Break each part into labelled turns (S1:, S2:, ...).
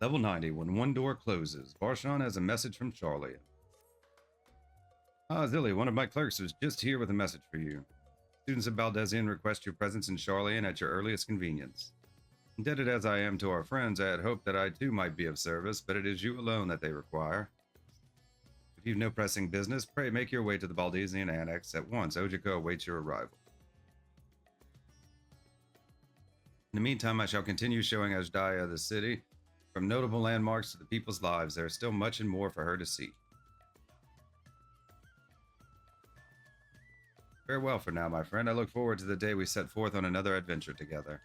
S1: Level 90. When one door closes, Varshan has a message from Charlie. Ah, Zilly, one of my clerks was just here with a message for you. Students of Baldesion request your presence in Charlian at your earliest convenience. Indebted as I am to our friends, I had hoped that I too might be of service, but it is you alone that they require. If you've no pressing business, pray make your way to the Baldesian Annex at once. Ojiko awaits your arrival. In the meantime, I shall continue showing Ajdaya the city. From notable landmarks to the people's lives, there is still much and more for her to see. Farewell for now, my friend. I look forward to the day we set forth on another adventure together.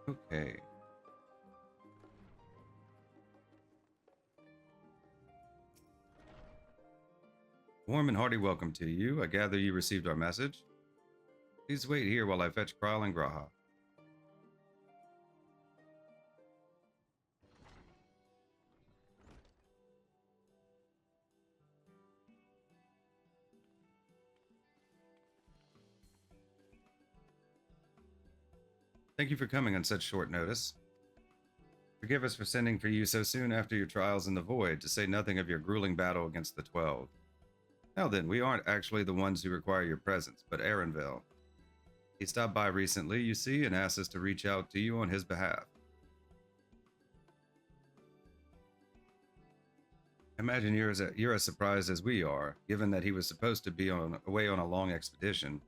S1: Okay. Warm and hearty welcome to you. I gather you received our message. Please wait here while I fetch Kral and Graha. Thank you for coming on such short notice. Forgive us for sending for you so soon after your trials in the Void, to say nothing of your grueling battle against the 12. Now then, we aren't actually the ones who require your presence, but Arenville. He stopped by recently, you see, and asked us to reach out to you on his behalf. I imagine you're as surprised as we are, given that he was supposed to be away on a long expedition.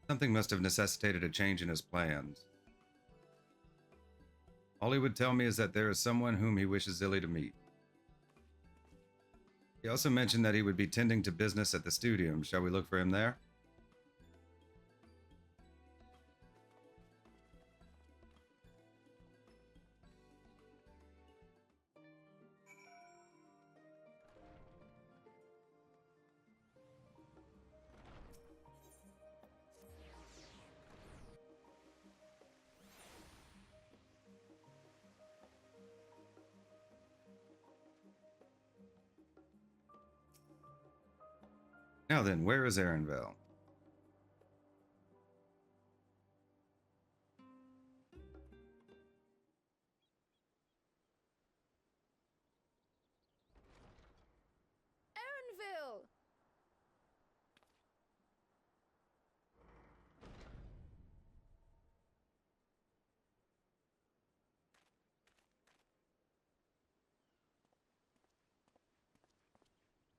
S1: Something must have necessitated a change in his plans. All he would tell me is that there is someone whom he wishes Zilly to meet. He also mentioned that he would be tending to business at the studium. Shall we look for him there? Now then, where is Arenville?
S2: Arenville!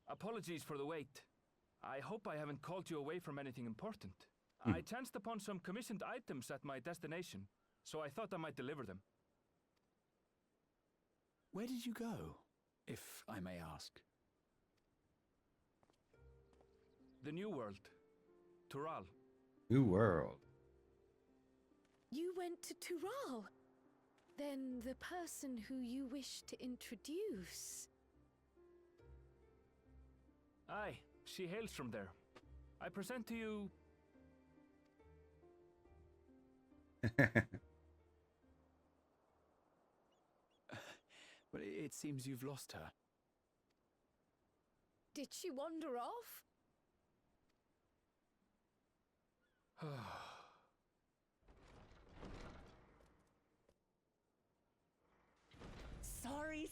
S3: Apologies for the wait. I hope I haven't called you away from anything important. I chanced upon some commissioned items at my destination, so I thought I might deliver them.
S4: Where did you go, if I may ask?
S3: The New World. Tural.
S1: New World.
S2: You went to Tural? Then the person who you wish to introduce...
S3: Aye, she hails from there. I present to you...
S4: But it seems you've lost her.
S2: Did she wander off?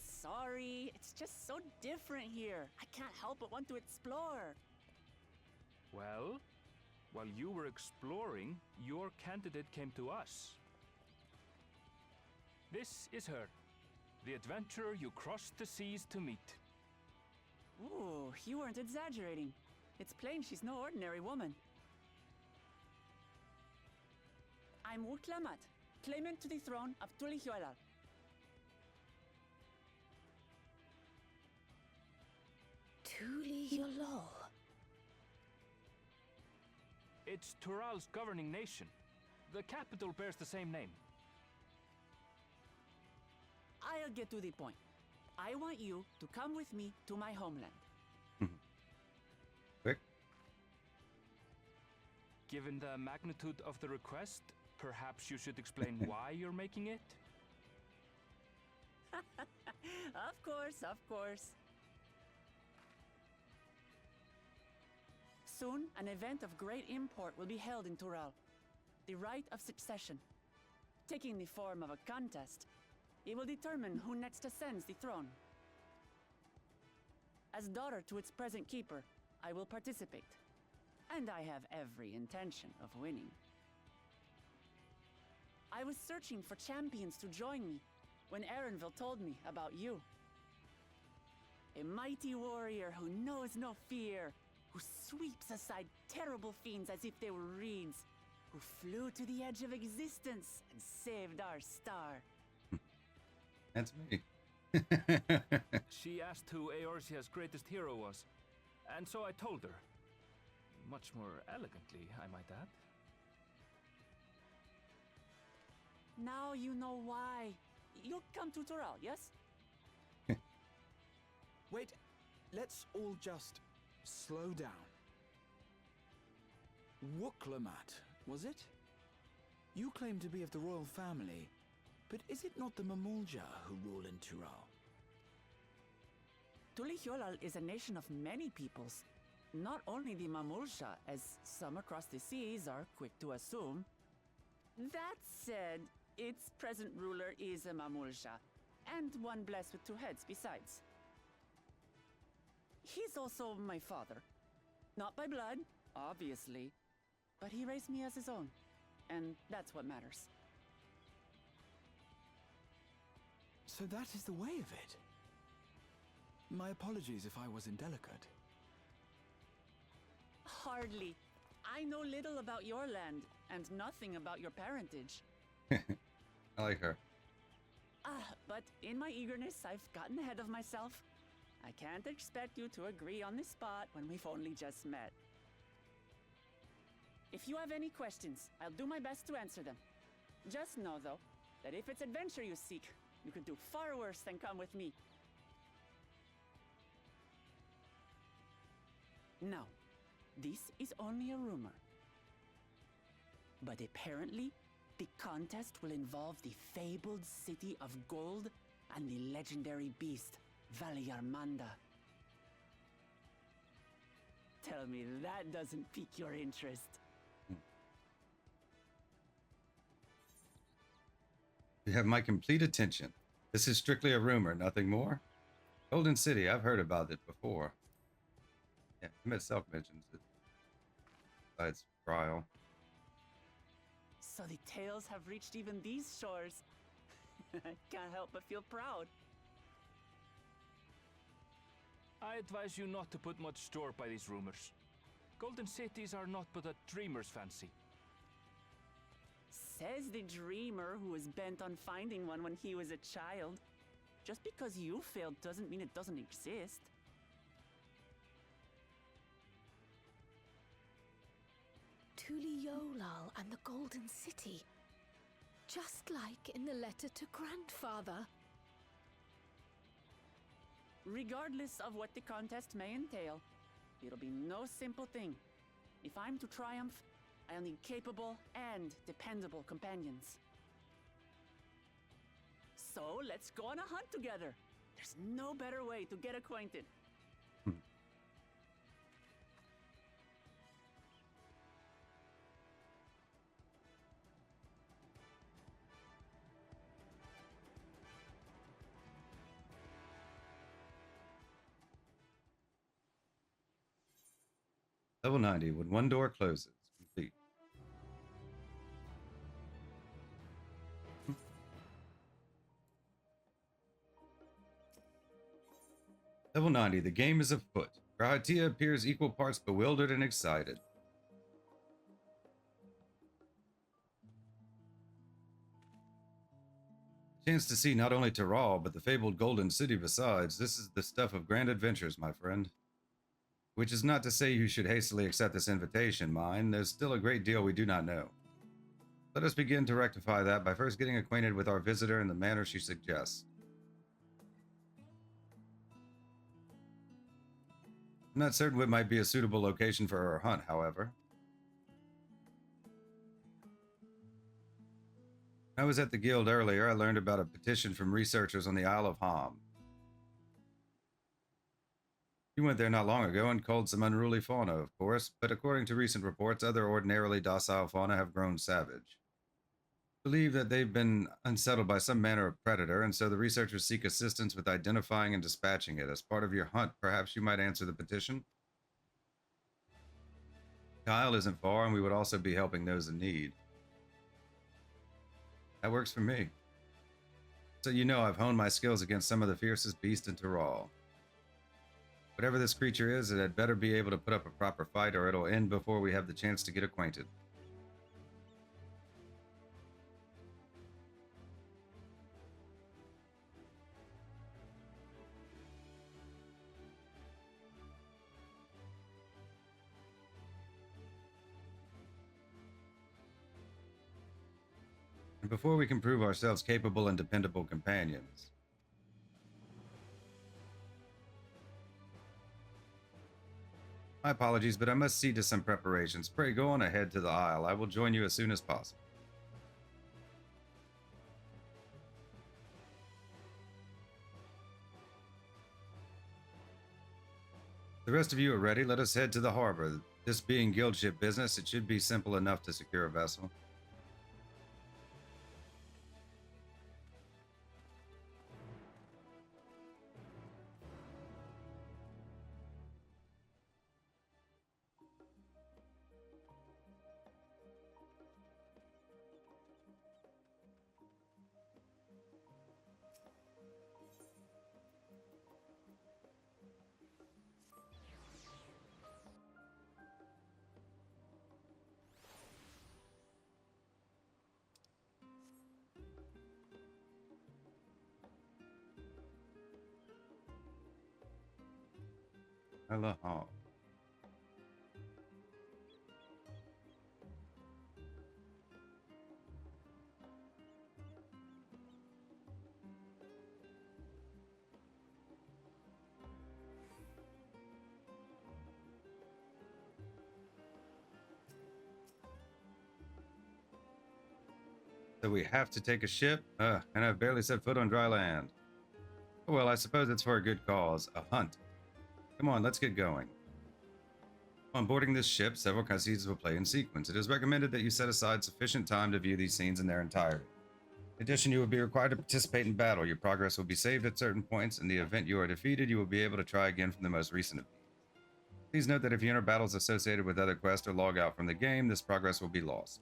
S5: Sorry. It's just so different here. I can't help but want to explore.
S3: Well, while you were exploring, your candidate came to us. This is her, the adventurer you crossed the seas to meet.
S5: Ooh, you weren't exaggerating. It's plain she's no ordinary woman. I'm Urklamat, claimant to the throne of Tulihuela.
S2: Tulihuela.
S3: It's Tural's governing nation. The capital bears the same name.
S5: I'll get to the point. I want you to come with me to my homeland.
S1: Quick.
S3: Given the magnitude of the request, perhaps you should explain why you're making it?
S5: Of course, of course. Soon, an event of great import will be held in Tural. The Rite of Succession. Taking the form of a contest, it will determine who next ascends the throne. As daughter to its present keeper, I will participate. And I have every intention of winning. I was searching for champions to join me when Erenville told me about you. A mighty warrior who knows no fear, who sweeps aside terrible fiends as if they were reeds, who flew to the edge of existence and saved our star.
S1: That's me.
S3: She asked who Eorzea's greatest hero was, and so I told her. Much more elegantly, I might add.
S5: Now you know why. You'll come to Tural, yes?
S4: Wait, let's all just slow down. Wuklamat, was it? You claim to be of the royal family, but is it not the Mamulja who rule in Tural?
S5: Tulihyolal is a nation of many peoples. Not only the Mamulja, as some across the seas are quick to assume. That said, its present ruler is a Mamulja, and one blessed with two heads besides. He's also my father. Not by blood, obviously, but he raised me as his own, and that's what matters.
S4: So that is the way of it. My apologies if I was indelicate.
S5: Hardly. I know little about your land, and nothing about your parentage.
S1: I like her.
S5: But in my eagerness, I've gotten ahead of myself. I can't expect you to agree on the spot when we've only just met. If you have any questions, I'll do my best to answer them. Just know, though, that if it's adventure you seek, you could do far worse than come with me. Now, this is only a rumor. But apparently, the contest will involve the fabled city of gold and the legendary beast, Valiarmanda. Tell me that doesn't pique your interest.
S1: You have my complete attention. This is strictly a rumor, nothing more. Golden City, I've heard about it before. Yeah, him itself mentions it. Besides trial.
S5: So the tales have reached even these shores. I can't help but feel proud.
S3: I advise you not to put much store by these rumors. Golden cities are not but a dreamer's fancy.
S5: Says the dreamer who was bent on finding one when he was a child. Just because you failed doesn't mean it doesn't exist.
S2: Tulihyolal and the Golden City. Just like in the letter to Grandfather.
S5: Regardless of what the contest may entail, it'll be no simple thing. If I'm to triumph, I'll need capable and dependable companions. So let's go on a hunt together. There's no better way to get acquainted.
S1: Level 90, when one door closes. Complete. Level 90, the game is afoot. Grahatia appears equal parts bewildered and excited. Chance to see not only Tural, but the fabled Golden City besides. This is the stuff of grand adventures, my friend. Which is not to say you should hastily accept this invitation, mind. There's still a great deal we do not know. Let us begin to rectify that by first getting acquainted with our visitor in the manner she suggests. I'm not certain what might be a suitable location for her hunt, however. When I was at the guild earlier, I learned about a petition from researchers on the Isle of Ham. You went there not long ago and culled some unruly fauna, of course, but according to recent reports, other ordinarily docile fauna have grown savage. Believe that they've been unsettled by some manner of predator, and so the researchers seek assistance with identifying and dispatching it. As part of your hunt, perhaps you might answer the petition? Kyle isn't far, and we would also be helping those in need. That works for me. So you know I've honed my skills against some of the fiercest beasts in Tyrol. Whatever this creature is, it had better be able to put up a proper fight, or it'll end before we have the chance to get acquainted. And before we can prove ourselves capable and dependable companions. My apologies, but I must see to some preparations. Pray go on ahead to the Isle. I will join you as soon as possible. The rest of you are ready. Let us head to the harbor. This being guild ship business, it should be simple enough to secure a vessel. Hello. So we have to take a ship? And I've barely set foot on dry land. Well, I suppose it's for a good cause. A hunt. Come on, let's get going. On boarding this ship, several cutscenes will play in sequence. It is recommended that you set aside sufficient time to view these scenes in their entirety. In addition, you will be required to participate in battle. Your progress will be saved at certain points. In the event you are defeated, you will be able to try again from the most recent event. Please note that if you enter battles associated with other quests or log out from the game, this progress will be lost.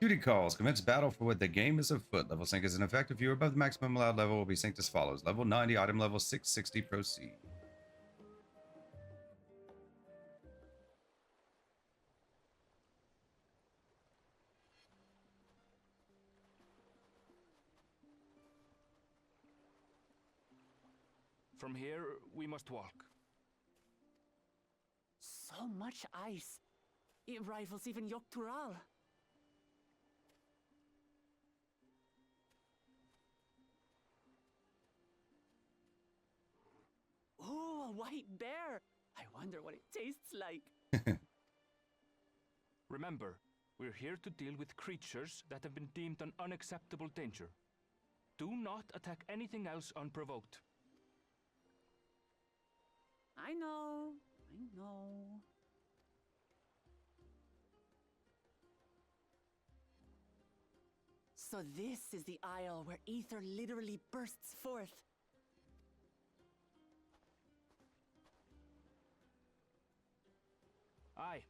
S1: Duty calls. Commence battle for what the game is afoot. Level sync is in effect. If you are above the maximum allowed level, will be synced as follows. Level 90, item level 660, proceed.
S3: From here, we must walk.
S5: So much ice. It rivals even Yoktural. Oh, a white bear. I wonder what it tastes like.
S3: Remember, we're here to deal with creatures that have been deemed an unacceptable danger. Do not attack anything else unprovoked.
S5: I know. So this is the isle where ether literally bursts forth.
S3: Aye,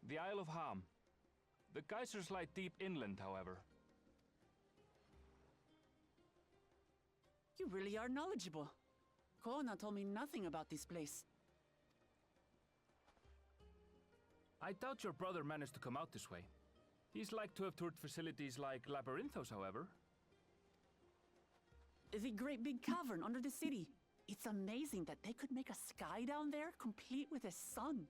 S3: the Isle of Ham. The geysers lie deep inland, however.
S5: You really are knowledgeable. Kona told me nothing about this place.
S3: I doubt your brother managed to come out this way. He's like to have toured facilities like Labyrinthos, however.
S5: The great big cavern under the city. It's amazing that they could make a sky down there complete with a sun.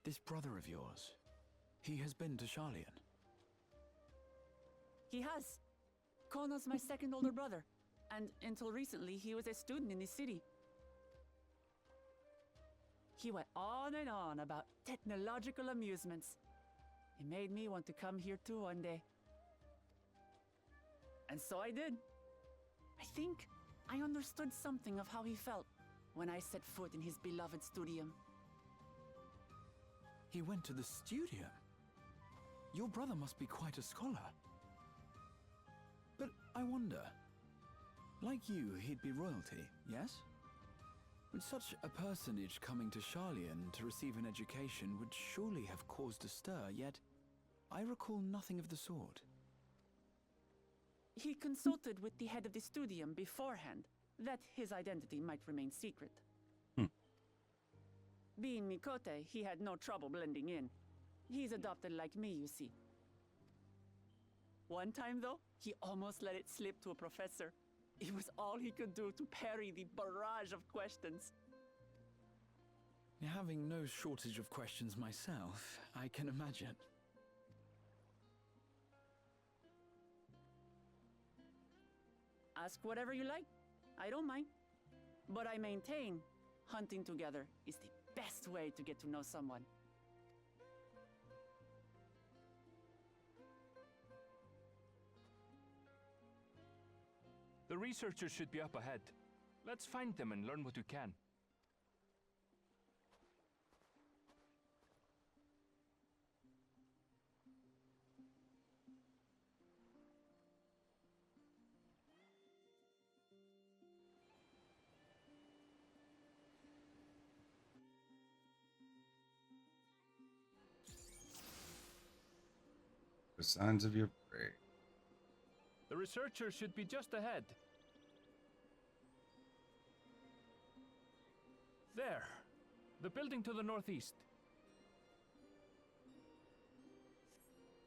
S4: This brother of yours, he has been to Charlian.
S5: He has. Kono's my second older brother, and until recently, he was a student in the city. He went on and on about technological amusements. It made me want to come here too one day. And so I did. I think I understood something of how he felt when I set foot in his beloved studium.
S4: He went to the studium? Your brother must be quite a scholar. But I wonder, like you, he'd be royalty, yes? With such a personage coming to Charlian to receive an education would surely have caused a stir, yet I recall nothing of the sort.
S5: He consulted with the head of the studium beforehand, that his identity might remain secret. Being Mikote, he had no trouble blending in. He's adopted like me, you see. One time, though, he almost let it slip to a professor. It was all he could do to parry the barrage of questions.
S4: Having no shortage of questions myself, I can imagine.
S5: Ask whatever you like. I don't mind. But I maintain, hunting together is the best way to get to know someone.
S3: The researchers should be up ahead. Let's find them and learn what we can.
S1: The signs of your prey.
S3: The researchers should be just ahead. There. The building to the northeast.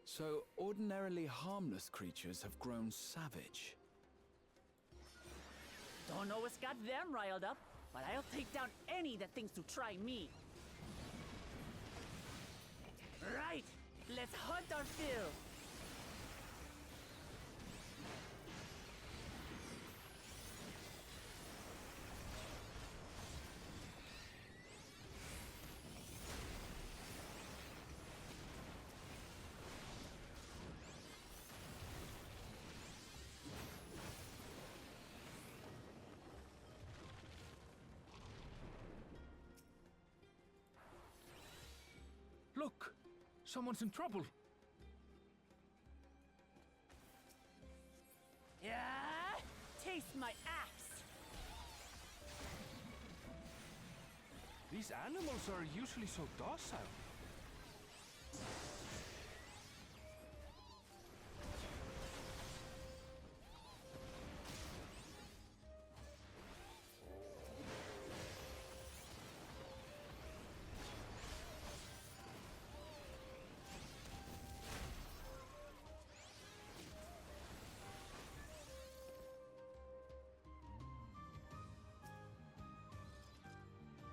S4: So, ordinarily harmless creatures have grown savage.
S5: Don't know what's got them riled up, but I'll take down any that thinks to try me. Right! Let's hunt our fill!
S3: Look! Someone's in trouble!
S5: Yeah! Taste my axe!
S3: These animals are usually so docile.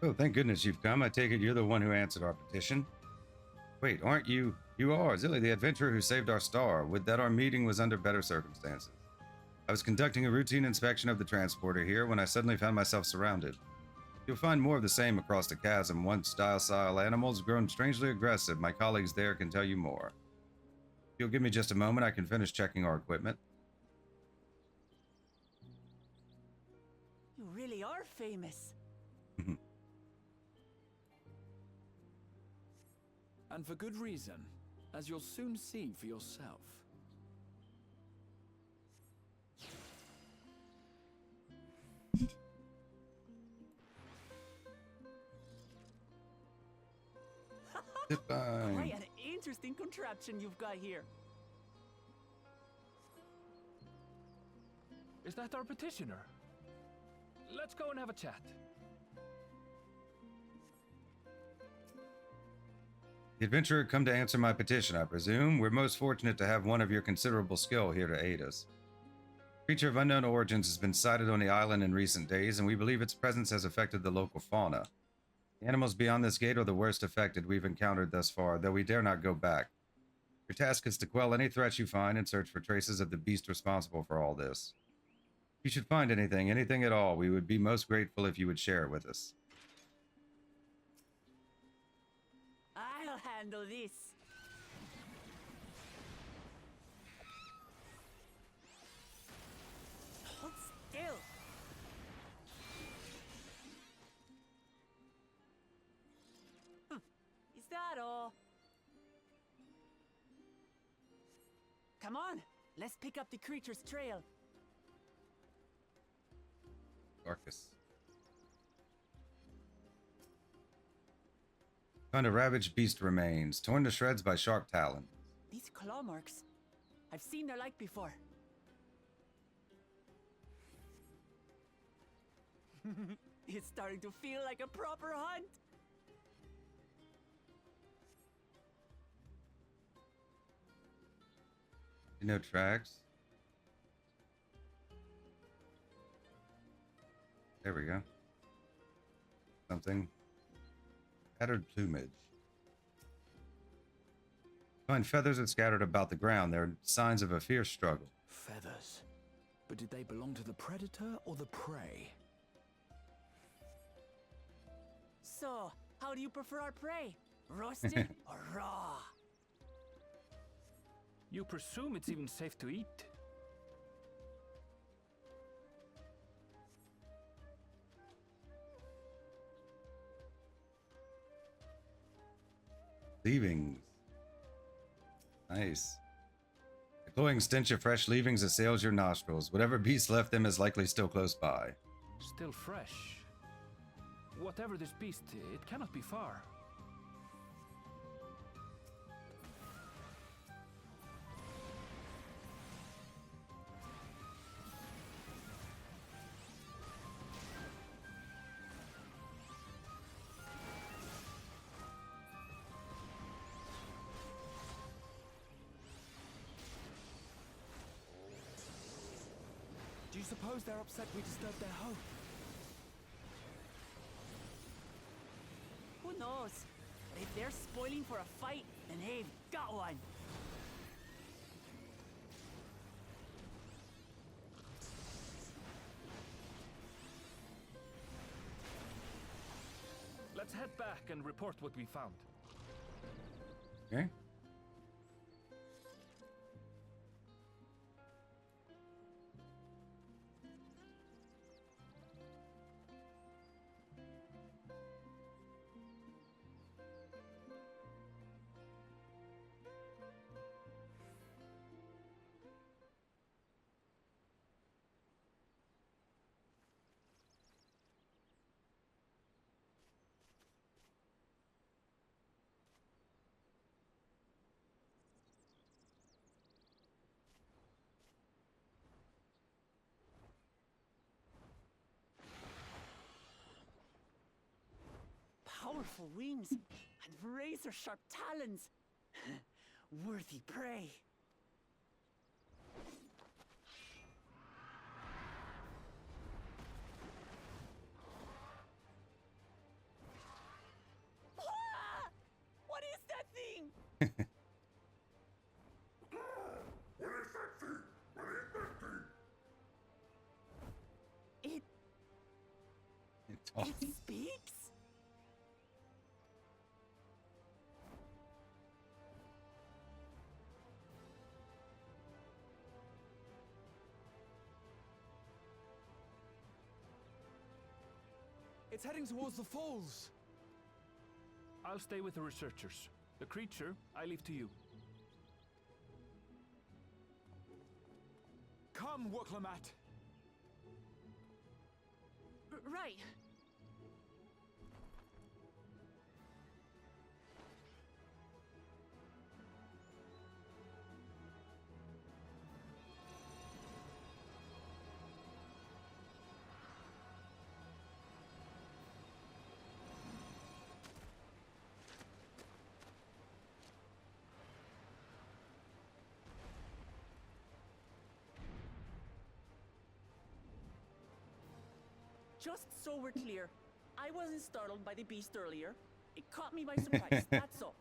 S1: Oh, thank goodness you've come. I take it you're the one who answered our petition. Wait, aren't you? You are, Zilly, the adventurer who saved our star. Would that our meeting was under better circumstances. I was conducting a routine inspection of the transporter here when I suddenly found myself surrounded. You'll find more of the same across the chasm. Once docile animals grown strangely aggressive. My colleagues there can tell you more. If you'll give me just a moment, I can finish checking our equipment.
S5: You really are famous.
S4: And for good reason, as you'll soon see for yourself.
S1: Fine.
S5: Quite an interesting contraption you've got here.
S3: Is that our petitioner? Let's go and have a chat.
S1: The adventurer come to answer my petition, I presume. We're most fortunate to have one of your considerable skill here to aid us. A creature of unknown origins has been sighted on the island in recent days, and we believe its presence has affected the local fauna. The animals beyond this gate are the worst affected we've encountered thus far, though we dare not go back. Your task is to quell any threats you find and search for traces of the beast responsible for all this. If you should find anything at all, we would be most grateful if you would share it with us.
S5: I'll handle this. Hold still. Is that all? Come on, let's pick up the creature's trail.
S1: Carcass. Found a ravaged beast remains, torn to shreds by sharp talons.
S5: These claw marks. I've seen their like before. It's starting to feel like a proper hunt.
S1: No tracks. There we go. Something. Tattered plumage. Find feathers that scattered about the ground. They're signs of a fierce struggle.
S4: Feathers. But did they belong to the predator or the prey?
S5: So, how do you prefer our prey? Roasted or raw?
S3: You presume it's even safe to eat?
S1: Leavings. Nice. The cloying stench of fresh leavings assails your nostrils. Whatever beast left them is likely still close by.
S3: Still fresh. Whatever this beast, it cannot be far.
S4: Do you suppose they're upset we disturbed their home?
S5: Who knows? If they're spoiling for a fight, then they've got one.
S3: Let's head back and report what we found.
S1: Okay.
S5: Powerful wings and razor-sharp talons. Worthy prey. Ah! What is that thing? It
S1: Oh,
S5: speaks?
S4: It's heading towards the falls.
S3: I'll stay with the researchers. The creature, I leave to you.
S4: Come, Woklamat.
S2: Right.
S5: Just so we're clear, I wasn't startled by the beast earlier. It caught me by surprise, that's all.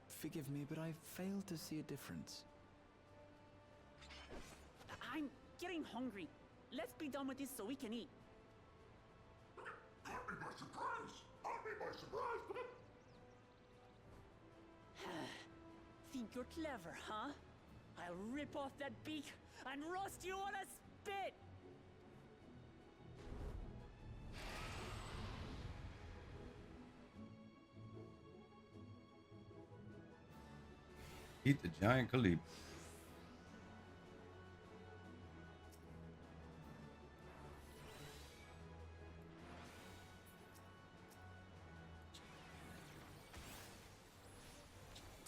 S4: Forgive me, but I failed to see a difference.
S5: I'm getting hungry. Let's be done with this so we can eat.
S6: Caught me by surprise! Caught me by surprise!
S5: Think you're clever, huh? I'll rip off that beak and roast you on a spit!
S1: Eat the giant Khalib.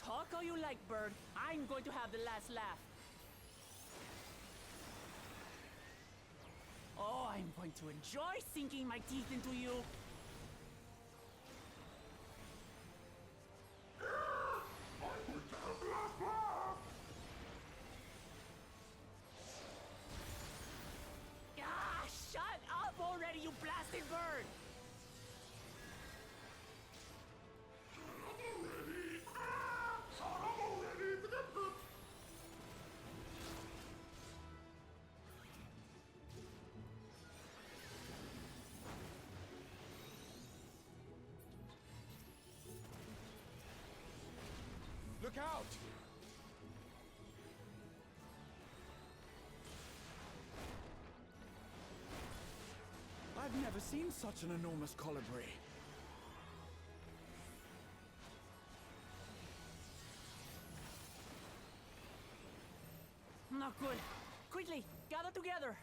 S5: Talk all you like, bird. I'm going to have the last laugh. Oh, I'm going to enjoy sinking my teeth into you.
S6: I'm going to have the last laugh!
S5: Ah, shut up already, you blasted bird!
S6: Look out!
S4: I've never seen such an enormous colibri.
S5: Not good. Quickly, gather together.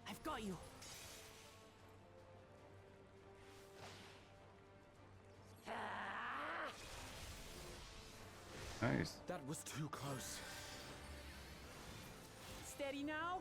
S5: I've got you.
S1: Nice.
S4: That was too close.
S5: Steady now.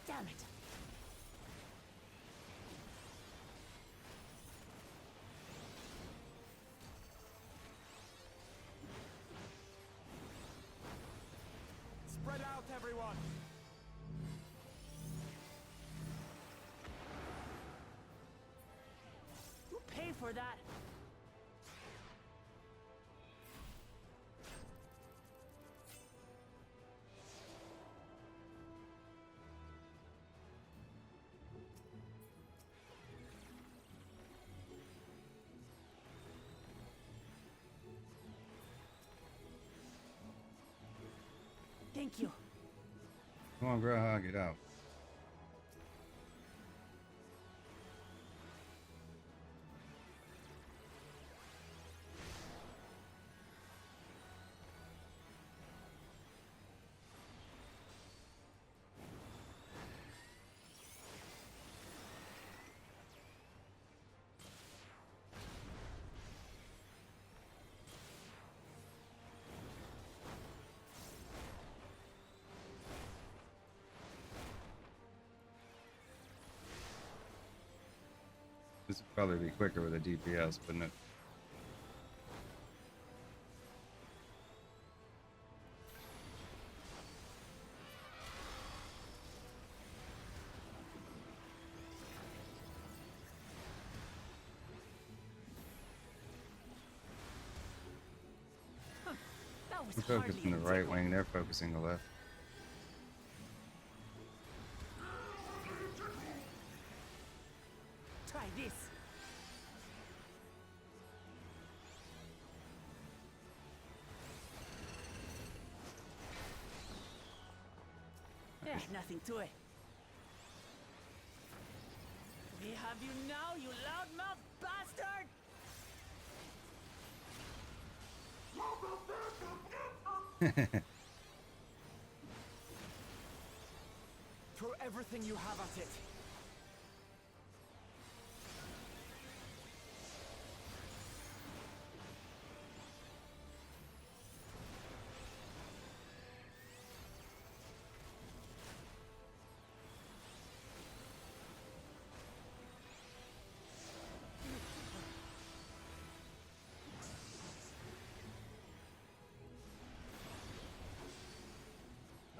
S5: Damn it.
S3: Spread out, everyone!
S5: You paid for that. Thank you.
S1: Come on, Graha, get out. This would probably be quicker with a DPS, wouldn't it?
S5: That was
S1: I'm
S5: hardly
S1: focusing the
S5: a
S1: right
S5: tickle.
S1: wing, they're focusing the left.
S5: Try this. Nothing to it. We have you now, you loudmouth bastard!
S3: Throw everything you have at it.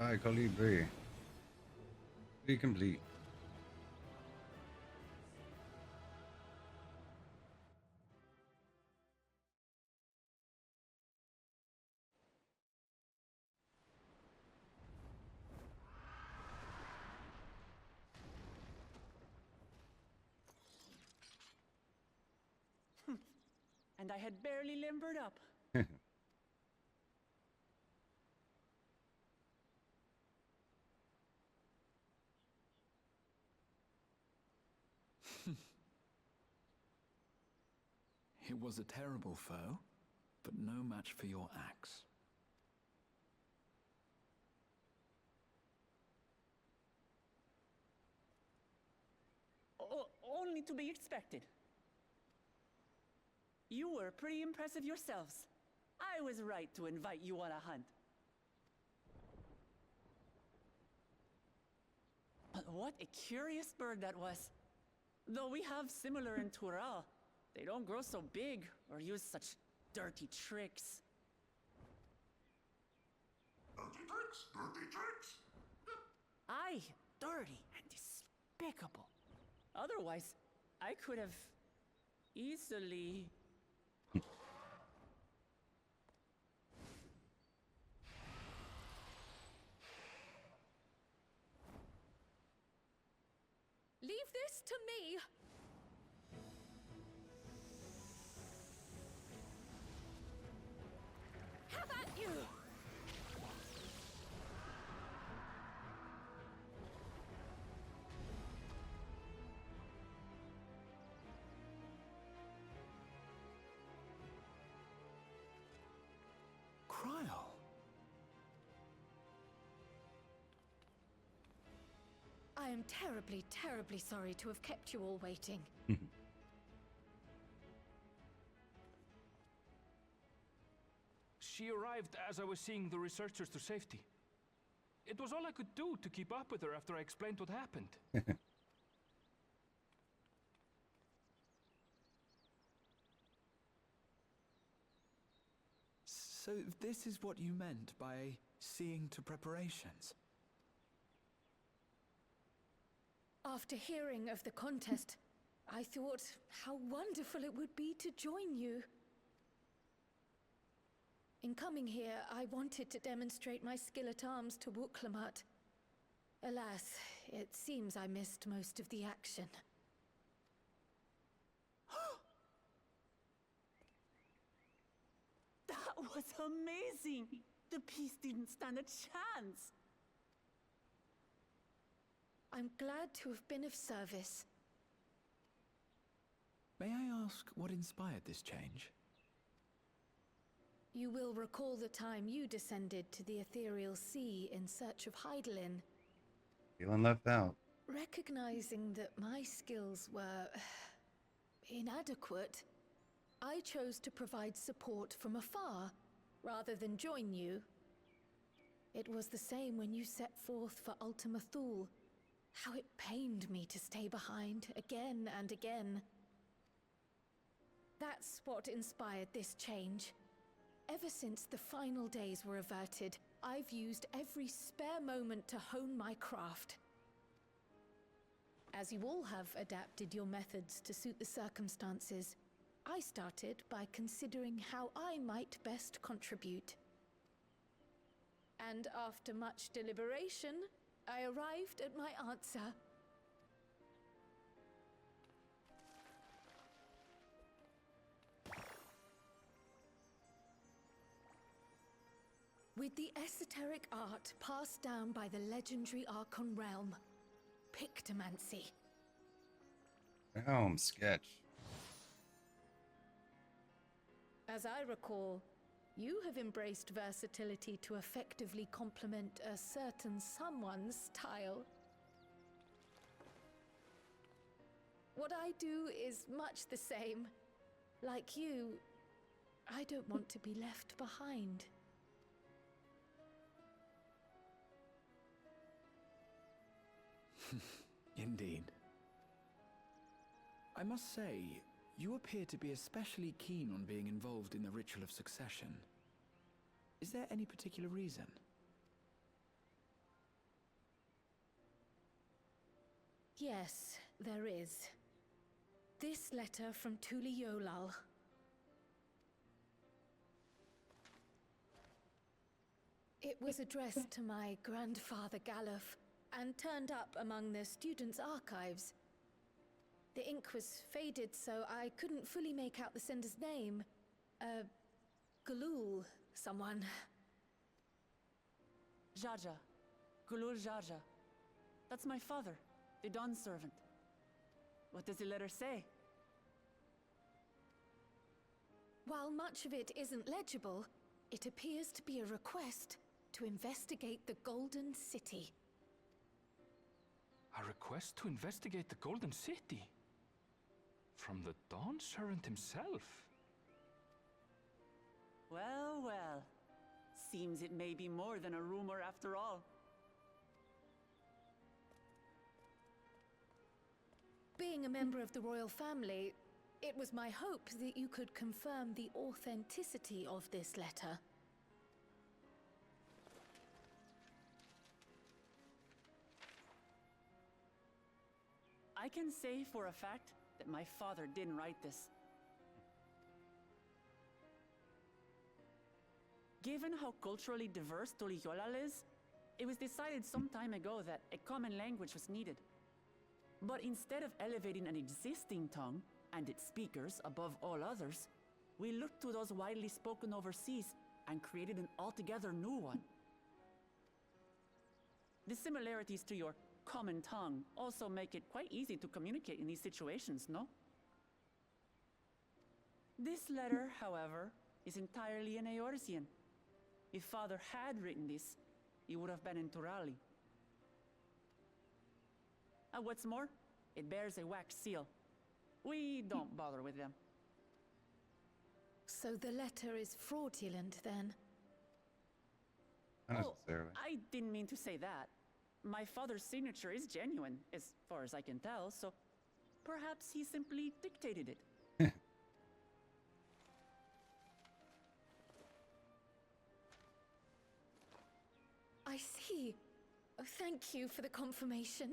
S1: Hi, Colibri. Be complete.
S5: And I had barely limbered up.
S4: It was a terrible foe, but no match for your axe.
S5: Only to be expected. You were pretty impressive yourselves. I was right to invite you on a hunt. But what a curious bird that was. Though we have similar in Tural, they don't grow so big or use such dirty tricks.
S6: Dirty tricks, dirty tricks.
S5: Aye, dirty and despicable. Otherwise, I could have easily...
S2: Leave this to me! Have at you!
S4: Cryle!
S2: I am terribly, terribly sorry to have kept you all waiting.
S3: She arrived as I was seeing the researchers to safety. It was all I could do to keep up with her after I explained what happened.
S4: So this is what you meant by seeing to preparations?
S2: After hearing of the contest, I thought how wonderful it would be to join you. In coming here, I wanted to demonstrate my skill at arms to Wuklamat. Alas, it seems I missed most of the action.
S5: That was amazing! The piece didn't stand a chance!
S2: I'm glad to have been of service.
S4: May I ask what inspired this change?
S2: You will recall the time you descended to the ethereal sea in search of Heidelin.
S1: Feeling left out.
S2: Recognizing that my skills were inadequate, I chose to provide support from afar, rather than join you. It was the same when you set forth for Ultima Thule. How it pained me to stay behind, again and again. That's what inspired this change. Ever since the final days were averted, I've used every spare moment to hone my craft. As you all have adapted your methods to suit the circumstances, I started by considering how I might best contribute. And after much deliberation, I arrived at my answer. With the esoteric art passed down by the legendary Archon realm, Pictomancy.
S1: Sketch.
S2: As I recall, you have embraced versatility to effectively complement a certain someone's style. What I do is much the same. Like you, I don't want to be left behind.
S4: Indeed. I must say, you appear to be especially keen on being involved in the ritual of succession. Is there any particular reason?
S2: Yes, there is. This letter from Tuli Yolal. It was addressed to my grandfather Galuf, and turned up among the students' archives. The ink was faded, so I couldn't fully make out the sender's name. Galul, someone.
S5: Jaja. Gulul Jaja. That's my father, the Dawn servant. What does the letter say?
S2: While much of it isn't legible, it appears to be a request to investigate the Golden City.
S3: A request to investigate the Golden City? From the Dawn Servant himself?
S5: Well, well. Seems it may be more than a rumor after all.
S2: Being a member of the royal family, it was my hope that you could confirm the authenticity of this letter.
S5: I can say for a fact that my father didn't write this. Given how culturally diverse Tuliyolal is, it was decided some time ago that a common language was needed. But instead of elevating an existing tongue and its speakers above all others, we looked to those widely spoken overseas and created an altogether new one. The similarities to your common tongue also make it quite easy to communicate in these situations, no? This letter, however, is entirely in Eorzean. If Father had written this, it would have been in Turali. What's more, it bears a wax seal. We don't bother with them.
S2: So the letter is fraudulent, then?
S1: Not
S5: Oh,
S1: necessarily.
S5: I didn't mean to say that. My father's signature is genuine, as far as I can tell, so perhaps he simply dictated it.
S2: I see. Oh, thank you for the confirmation.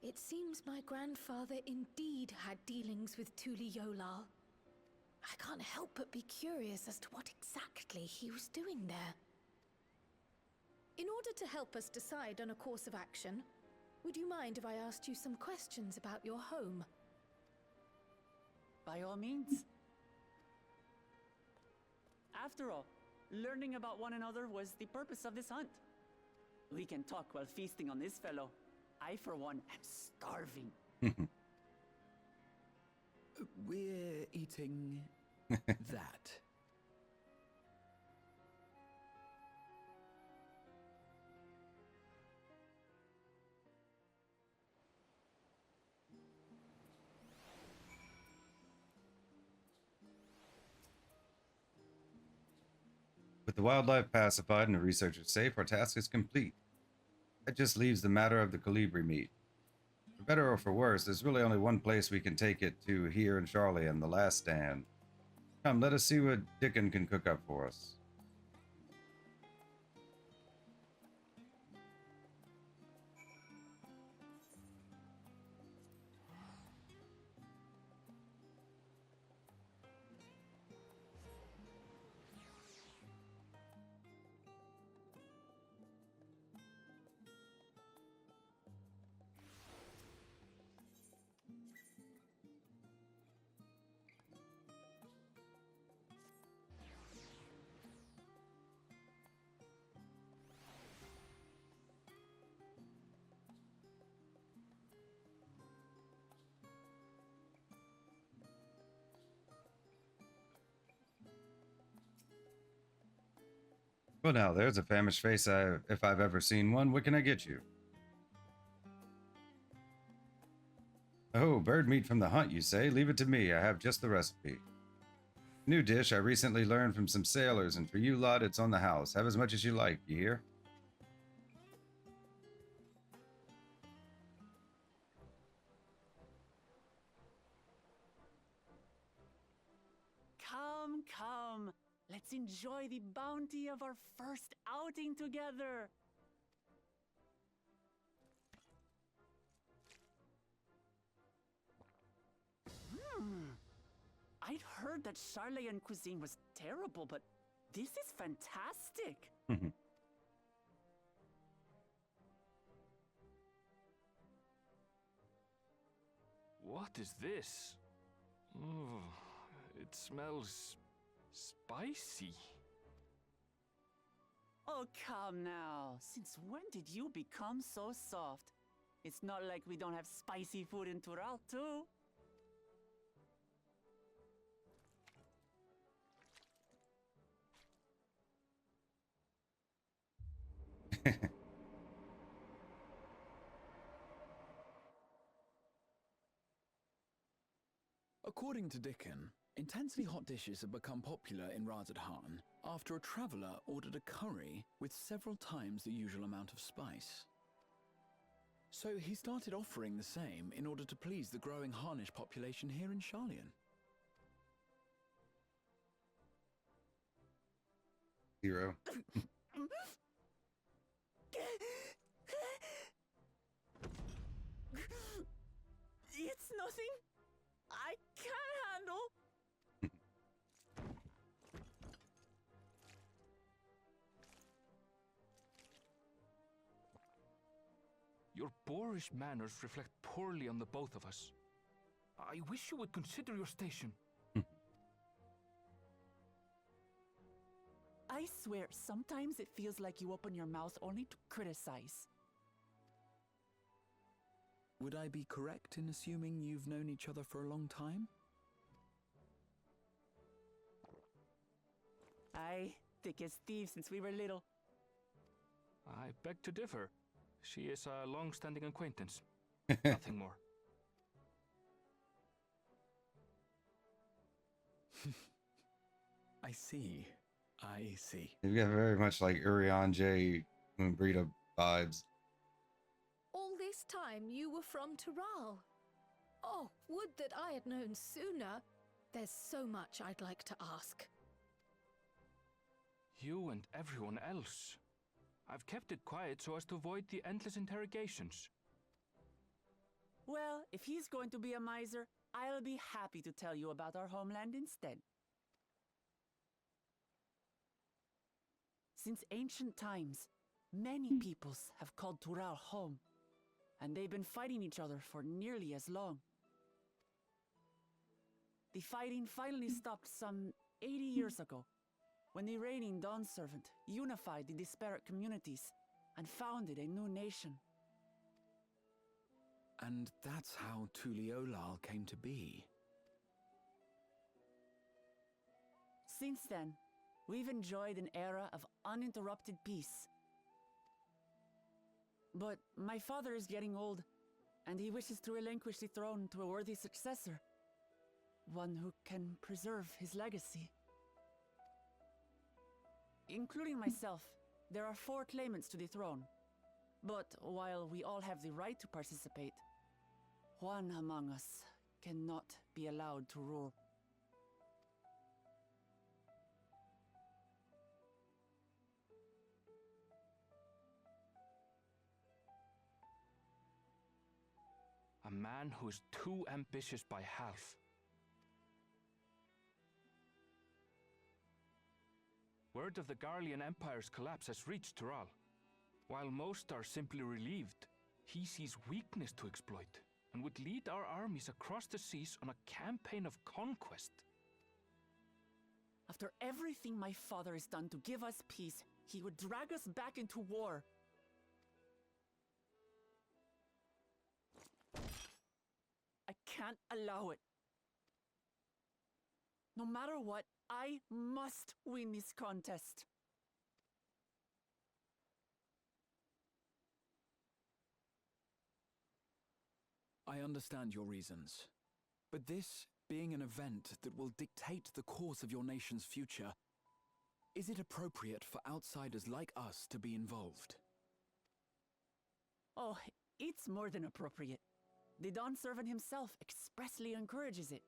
S2: It seems my grandfather indeed had dealings with Tuli Yolal. I can't help but be curious as to what exactly he was doing there. In order to help us decide on a course of action, would you mind if I asked you some questions about your home?
S5: By all means. After all, learning about one another was the purpose of this hunt. We can talk while feasting on this fellow. I, for one, am starving.
S4: We're eating that.
S1: With the wildlife pacified and the researchers safe, our task is complete. That just leaves the matter of the colibri meat. For better or for worse, there's really only one place we can take it to here in Charlian, the last stand. Come, let us see what Dickon can cook up for us. Well, now, there's a famished face if I've ever seen one. What can I get you? Oh, bird meat from the hunt, you say? Leave it to me. I have just the recipe. New dish I recently learned from some sailors, and for you lot, it's on the house. Have as much as you like, you hear?
S5: Come, come. Let's enjoy the bounty of our first outing together. I'd heard that Charlayan cuisine was terrible, but this is fantastic.
S3: What is this? Oh, it smells spicy.
S5: Oh, come now. Since when did you become so soft? It's not like we don't have spicy food in Tural, too.
S4: According to Dickon, intensely hot dishes have become popular in Razadhan after a traveller ordered a curry with several times the usual amount of spice. So he started offering the same in order to please the growing Harnish population here in Charlian.
S1: Hero.
S5: It's nothing I can't handle.
S3: Your boorish manners reflect poorly on the both of us. I wish you would consider your station.
S5: I swear, sometimes it feels like you open your mouth only to criticize.
S4: Would I be correct in assuming you've known each other for a long time?
S5: Aye, thick as thieves since we were little.
S3: I beg to differ. She is a long-standing acquaintance. Nothing more.
S4: I see. I see.
S1: You've got very much like Urian J. Moonbrita vibes.
S2: All this time you were from Tural. Oh, would that I had known sooner. There's so much I'd like to ask.
S3: You and everyone else. I've kept it quiet so as to avoid the endless interrogations.
S5: Well, if he's going to be a miser, I'll be happy to tell you about our homeland instead. Since ancient times, many peoples have called Tural home, and they've been fighting each other for nearly as long. The fighting finally stopped some 80 years ago, when the reigning Dawn Servant unified the disparate communities and founded a new nation.
S4: And that's how Tuliolal came to be.
S5: Since then, we've enjoyed an era of uninterrupted peace. But my father is getting old, and he wishes to relinquish the throne to a worthy successor. One who can preserve his legacy. Including myself, there are 4 claimants to the throne. But while we all have the right to participate, one among us cannot be allowed to rule.
S3: A man who is too ambitious by half. Word of the Garlean Empire's collapse has reached Tural. While most are simply relieved, he sees weakness to exploit and would lead our armies across the seas on a campaign of conquest.
S5: After everything my father has done to give us peace, he would drag us back into war. I can't allow it. No matter what, I must win this contest.
S4: I understand your reasons. But this being an event that will dictate the course of your nation's future, is it appropriate for outsiders like us to be involved?
S5: Oh, it's more than appropriate. The Dawn Servant himself expressly encourages it.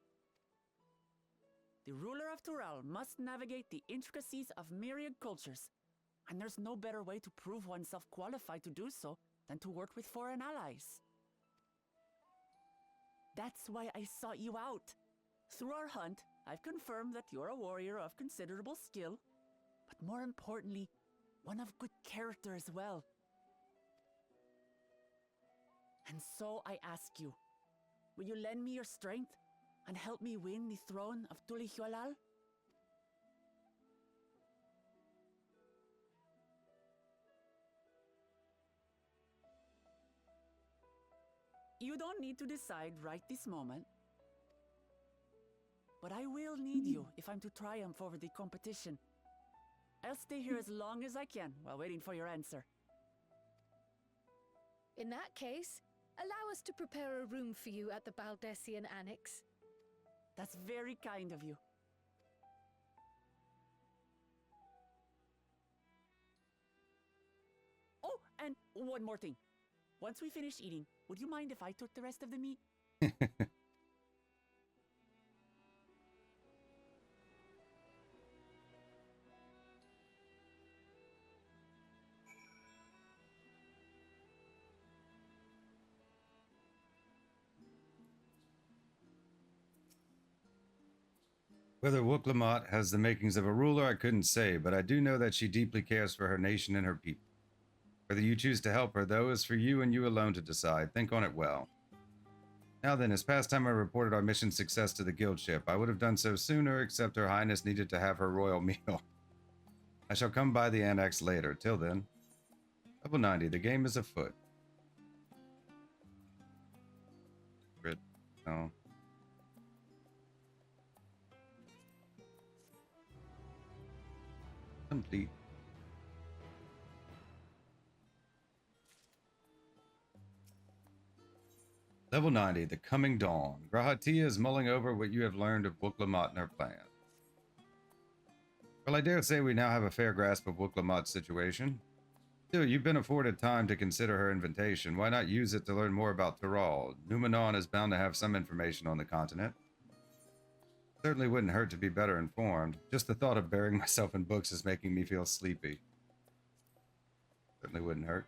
S5: The ruler of Tural must navigate the intricacies of myriad cultures, and there's no better way to prove oneself qualified to do so than to work with foreign allies. That's why I sought you out. Through our hunt, I've confirmed that you're a warrior of considerable skill, but more importantly, one of good character as well. And so I ask you, will you lend me your strength and help me win the throne of Tulihualal? You don't need to decide right this moment. But I will need you if I'm to triumph over the competition. I'll stay here as long as I can while waiting for your answer.
S2: In that case, allow us to prepare a room for you at the Baldessian Annex.
S5: That's very kind of you. Oh, and one more thing. Once we finish eating, would you mind if I took the rest of the meat?
S1: Whether Wooklamot has the makings of a ruler, I couldn't say, but I do know that she deeply cares for her nation and her people. Whether you choose to help her, though, is for you and you alone to decide. Think on it well. Now then, as past time I reported our mission success to the guild ship, I would have done so sooner, except Her Highness needed to have her royal meal. I shall come by the annex later. Till then, level 90, the game is afoot. Grid. No. Complete. Level 90, the coming dawn. Grahatia is mulling over what you have learned of Wooklamot and her plan. Well, I dare say we now have a fair grasp of Wooklamot's situation. Still, you've been afforded time to consider her invitation. Why not use it to learn more about Tural? Numenon is bound to have some information on the continent. Certainly wouldn't hurt to be better informed. Just the thought of burying myself in books is making me feel sleepy. Certainly wouldn't hurt.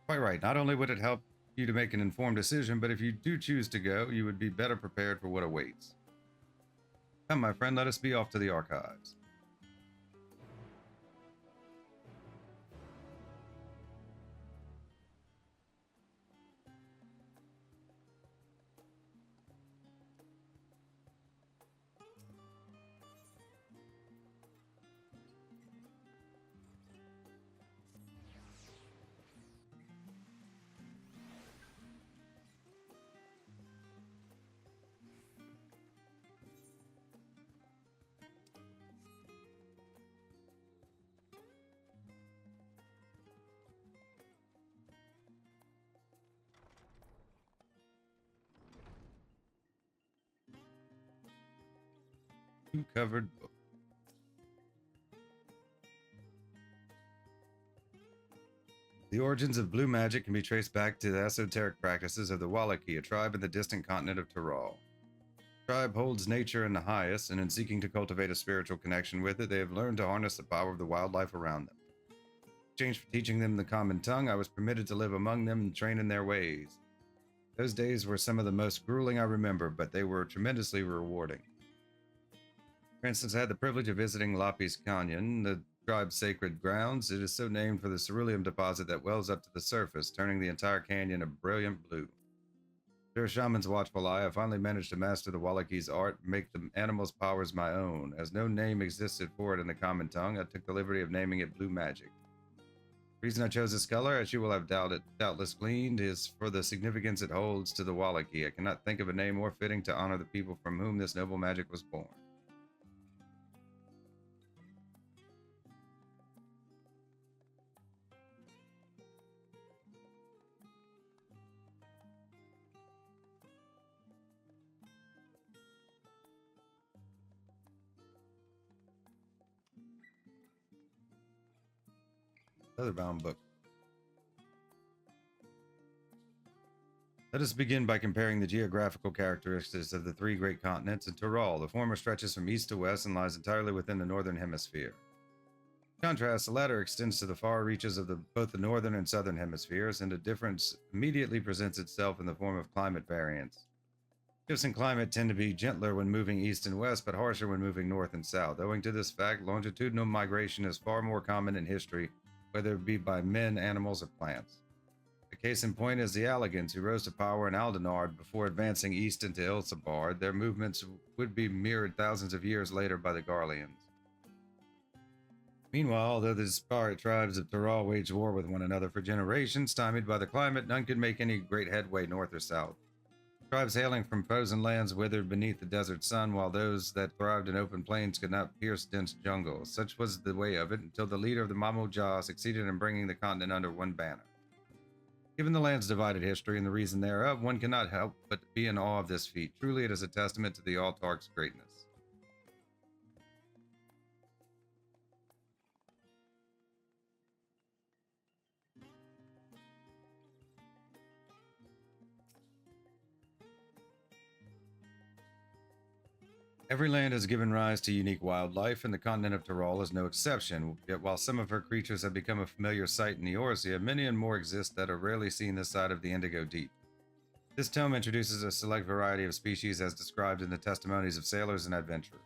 S1: Quite right. Not only would it help you to make an informed decision, but if you do choose to go, you would be better prepared for what awaits. Come, my friend, let us be off to the archives. Two covered books. The origins of blue magic can be traced back to the esoteric practices of the Wallaki, a tribe in the distant continent of Tural. The tribe holds nature in the highest, and in seeking to cultivate a spiritual connection with it, they have learned to harness the power of the wildlife around them. In exchange for teaching them the common tongue, I was permitted to live among them and train in their ways. Those days were some of the most grueling I remember, but they were tremendously rewarding. For instance, I had the privilege of visiting Lapis Canyon, the tribe's sacred grounds. It is so named for the ceruleum deposit that wells up to the surface, turning the entire canyon a brilliant blue. Through a shaman's watchful eye, I finally managed to master the Wallaki's art and make the animal's powers my own. As no name existed for it in the common tongue, I took the liberty of naming it Blue Magic. The reason I chose this color, as you will have doubtless gleaned, is for the significance it holds to the Wallaki. I cannot think of a name more fitting to honor the people from whom this noble magic was born. Leatherbound book. Let us begin by comparing the geographical characteristics of the three great continents in Tyrol. The former stretches from east to west and lies entirely within the northern hemisphere. In contrast, the latter extends to the far reaches of both the northern and southern hemispheres, and a difference immediately presents itself in the form of climate variance. Shifts in climate tend to be gentler when moving east and west, but harsher when moving north and south. Owing to this fact, longitudinal migration is far more common in history, whether it be by men, animals, or plants. The case in point is the Allegans, who rose to power in Aldenard before advancing east into Ilsabard. Their movements would be mirrored thousands of years later by the Garleans. Meanwhile, although the disparate tribes of Tyrol waged war with one another for generations, stymied by the climate, none could make any great headway north or south. Tribes hailing from frozen lands withered beneath the desert sun, while those that thrived in open plains could not pierce dense jungles. Such was the way of it until the leader of the Mamoja succeeded in bringing the continent under one banner. Given the land's divided history and the reason thereof, one cannot help but be in awe of this feat. Truly, it is a testament to the Autarch's greatness. Every land has given rise to unique wildlife, and the continent of Tyrol is no exception. Yet while some of her creatures have become a familiar sight in Eorzea, many and more exist that are rarely seen this side of the Indigo Deep. This tome introduces a select variety of species as described in the testimonies of sailors and adventurers.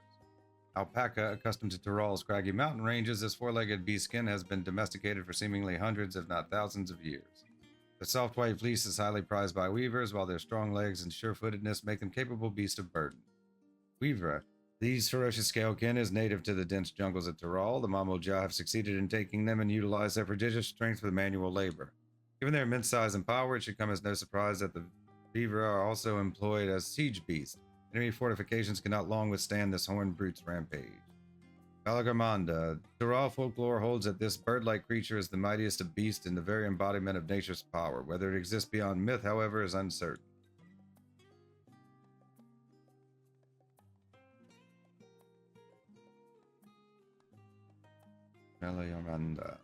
S1: Alpaca, accustomed to Tyrol's craggy mountain ranges, this four-legged beastskin has been domesticated for seemingly hundreds, if not thousands, of years. Their soft white fleece is highly prized by weavers, while their strong legs and sure-footedness make them capable beasts of burden. Weaver. These ferocious scalekin is native to the dense jungles of Tyrol. The Mamoja have succeeded in taking them and utilize their prodigious strength for manual labor. Given their immense size and power, it should come as no surprise that the Weaver are also employed as siege beasts. Enemy fortifications cannot long withstand this horned brute's rampage. Valagamanda. Tyrol folklore holds that this bird-like creature is the mightiest of beasts and the very embodiment of nature's power. Whether it exists beyond myth, however, is uncertain. Valagamanda.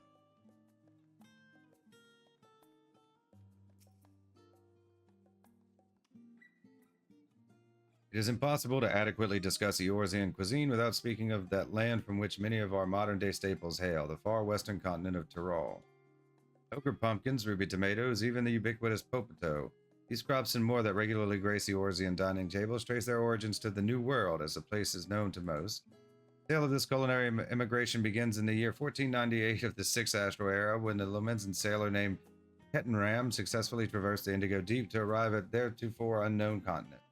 S1: It is impossible to adequately discuss Eorzean cuisine without speaking of that land from which many of our modern-day staples hail, the far western continent of Tyrol. Ochre pumpkins, ruby tomatoes, even the ubiquitous popoto. These crops and more that regularly grace Eorzean dining tables trace their origins to the New World, as the place is known to most. The tale of this culinary immigration begins in the year 1498 of the 6th Astral Era, when a Lomensan sailor named Kettenram successfully traversed the Indigo Deep to arrive at theretofore unknown continent.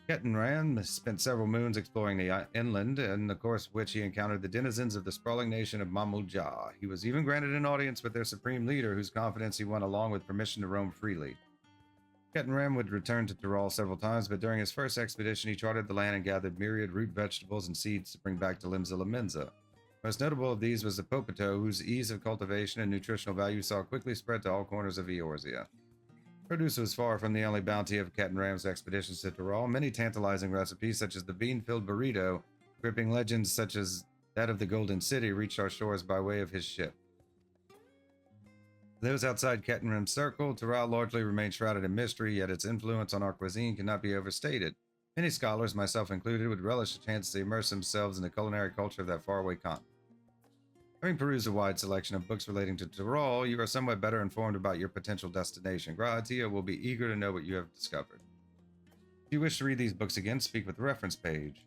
S1: Kettenram spent several moons exploring the inland, in the course of which he encountered the denizens of the sprawling nation of Mamoja. He was even granted an audience with their supreme leader, whose confidence he won along with permission to roam freely. Kettenram would return to Tyrol several times, but during his first expedition he charted the land and gathered myriad root vegetables and seeds to bring back to Limsa Lomensa. Most notable of these was the popoto, whose ease of cultivation and nutritional value saw quickly spread to all corners of Eorzea. Produce was far from the only bounty of Kettenram's expeditions to Tyrol. Many tantalizing recipes, such as the bean-filled burrito, gripping legends such as that of the Golden City, reached our shores by way of his ship. For those outside Kettenram's circle, Tyrol largely remained shrouded in mystery, yet its influence on our cuisine cannot be overstated. Many scholars, myself included, would relish the chance to immerse themselves in the culinary culture of that faraway continent. Having perused a wide selection of books relating to Tyrol, you are somewhat better informed about your potential destination. Gratia will be eager to know what you have discovered. If you wish to read these books again, speak with the reference page.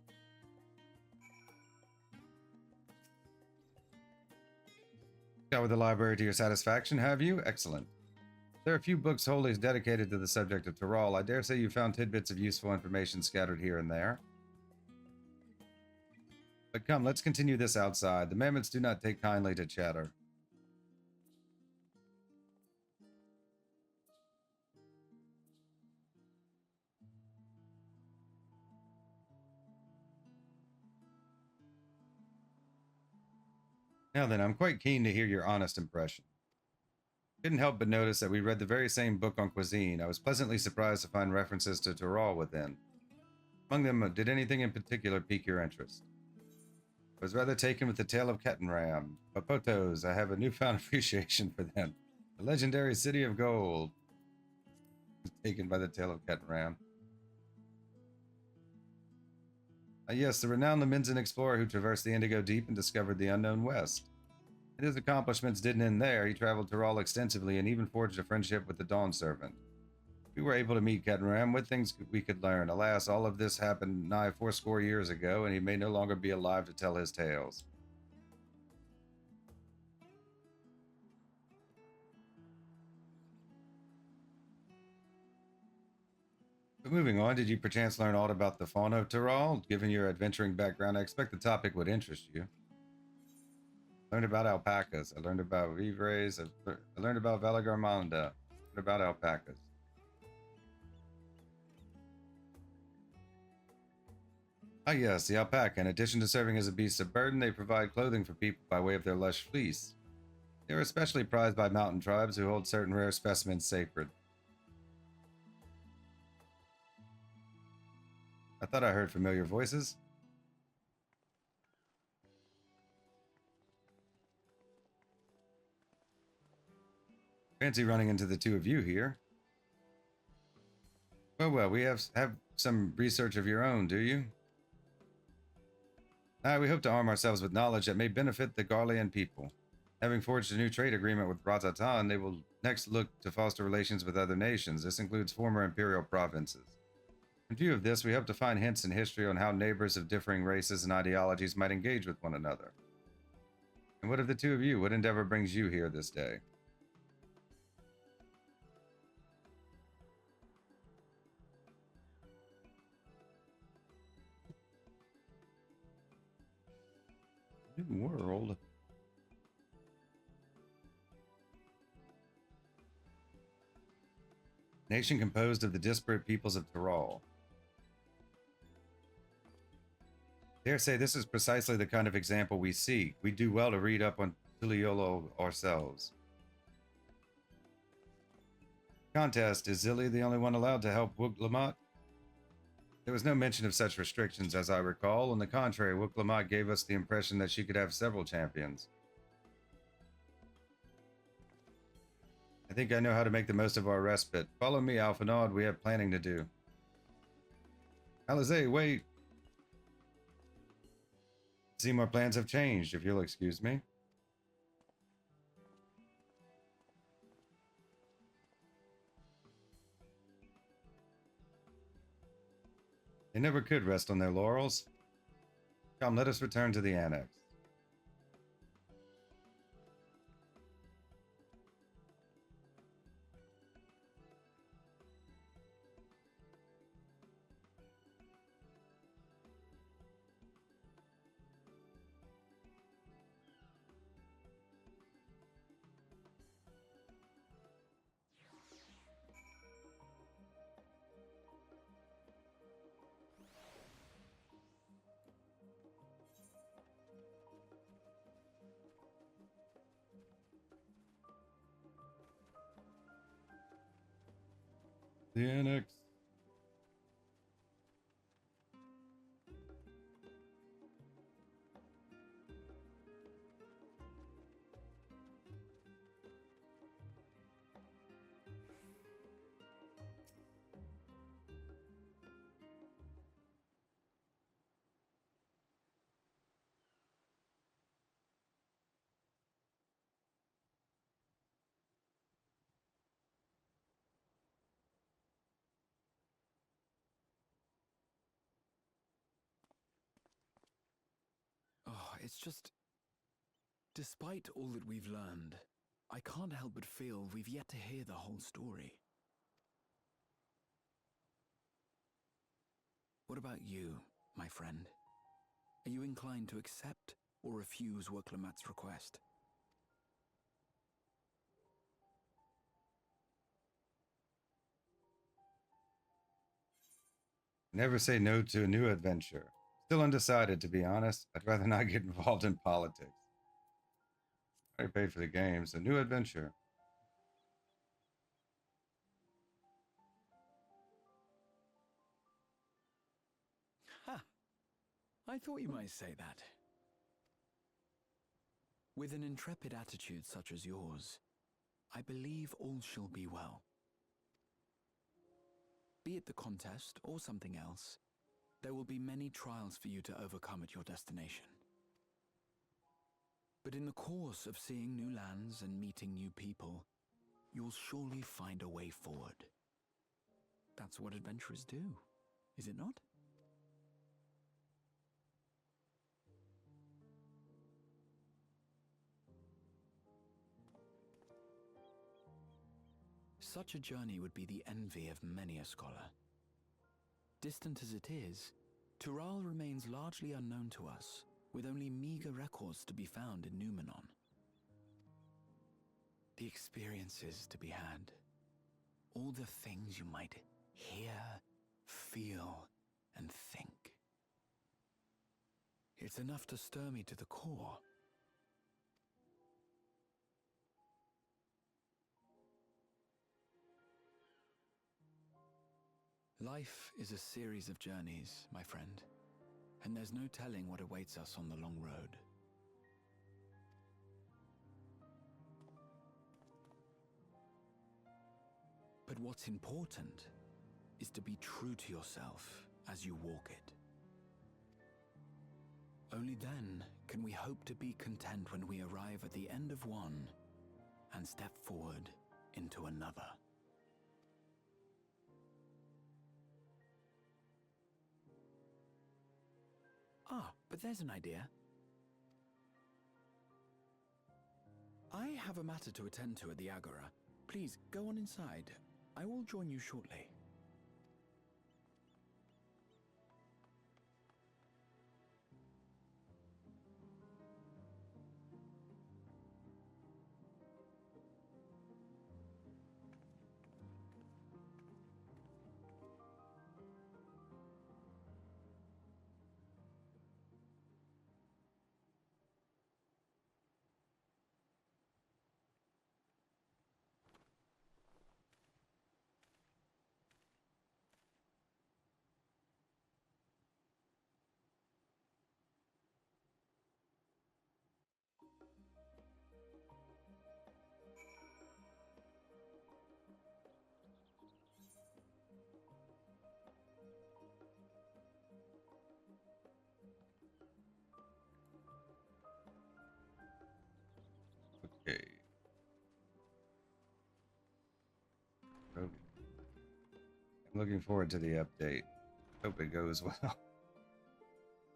S1: Got with the library to your satisfaction, have you? Excellent. There are a few books wholly dedicated to the subject of Tyrol. I dare say you found tidbits of useful information scattered here and there. But come, let's continue this outside. The mammoths do not take kindly to chatter. Now then, I'm quite keen to hear your honest impression. Couldn't help but notice that we read the very same book on cuisine. I was pleasantly surprised to find references to Tyrol within. Among them, did anything in particular pique your interest? I was rather taken with the tale of Kettenram. Papotos, I have a newfound appreciation for them. The legendary city of gold. Taken by the tale of Kettenram. Yes, the renowned Leminzan explorer who traversed the Indigo Deep and discovered the unknown West. And his accomplishments didn't end there. He traveled Tyrol extensively and even forged a friendship with the Dawn Servant. We were able to meet Kettenram. What things we could learn? Alas, all of this happened nigh 80 years ago, and he may no longer be alive to tell his tales. But moving on, did you perchance learn aught about the fauna of Tyrol? Given your adventuring background, I expect the topic would interest you. I learned about alpacas. I learned about vivres. I learned about Valagarmanda. I learned about alpacas. Ah yes, the alpaca. In addition to serving as a beast of burden, they provide clothing for people by way of their lush fleece. They are especially prized by mountain tribes who hold certain rare specimens sacred. I thought I heard familiar voices. Fancy running into the two of you here. Well, we have some research of your own, do you? We hope to arm ourselves with knowledge that may benefit the Garlean people. Having forged a new trade agreement with Ratatan, they will next look to foster relations with other nations. This includes former imperial provinces. In view of this, we hope to find hints in history on how neighbors of differing races and ideologies might engage with one another. And what of the two of you? What endeavor brings you here this day? New world. Nation composed of the disparate peoples of Tyrol. Dare say this is precisely the kind of example we seek. We do well to read up on Tuliolo ourselves. Contest. Is Zilly the only one allowed to help Wooglamat? There was no mention of such restrictions as I recall. On the contrary, Wooglamat gave us the impression that she could have several champions. I think I know how to make the most of our respite. Follow me, Alphanod. We have planning to do. Alizé, wait. Seem our plans have changed, if you'll excuse me. They never could rest on their laurels. Come, let us return to the annex. The annex.
S4: Oh, it's just... Despite all that we've learned, I can't help but feel we've yet to hear the whole story. What about you, my friend? Are you inclined to accept or refuse Wooglamat's request?
S1: Never say no to a new adventure. Still undecided, to be honest. I'd rather not get involved in politics. I paid for the games. A new adventure.
S4: Ha! I thought you might say that. With an intrepid attitude such as yours, I believe all shall be well. Be it the contest or something else, there will be many trials for you to overcome at your destination. But in the course of seeing new lands and meeting new people, you'll surely find a way forward. That's what adventurers do, is it not? Such a journey would be the envy of many a scholar. Distant as it is, Tural remains largely unknown to us, with only meager records to be found in Numenor. The experiences to be had, all the things you might hear, feel, and think. It's enough to stir me to the core. Life is a series of journeys, my friend, and there's no telling what awaits us on the long road. But what's important is to be true to yourself as you walk it. Only then can we hope to be content when we arrive at the end of one and step forward into another. Ah, but there's an idea. I have a matter to attend to at the Agora. Please, go on inside. I will join you shortly.
S1: Okay. I'm looking forward to the update. Hope it goes well.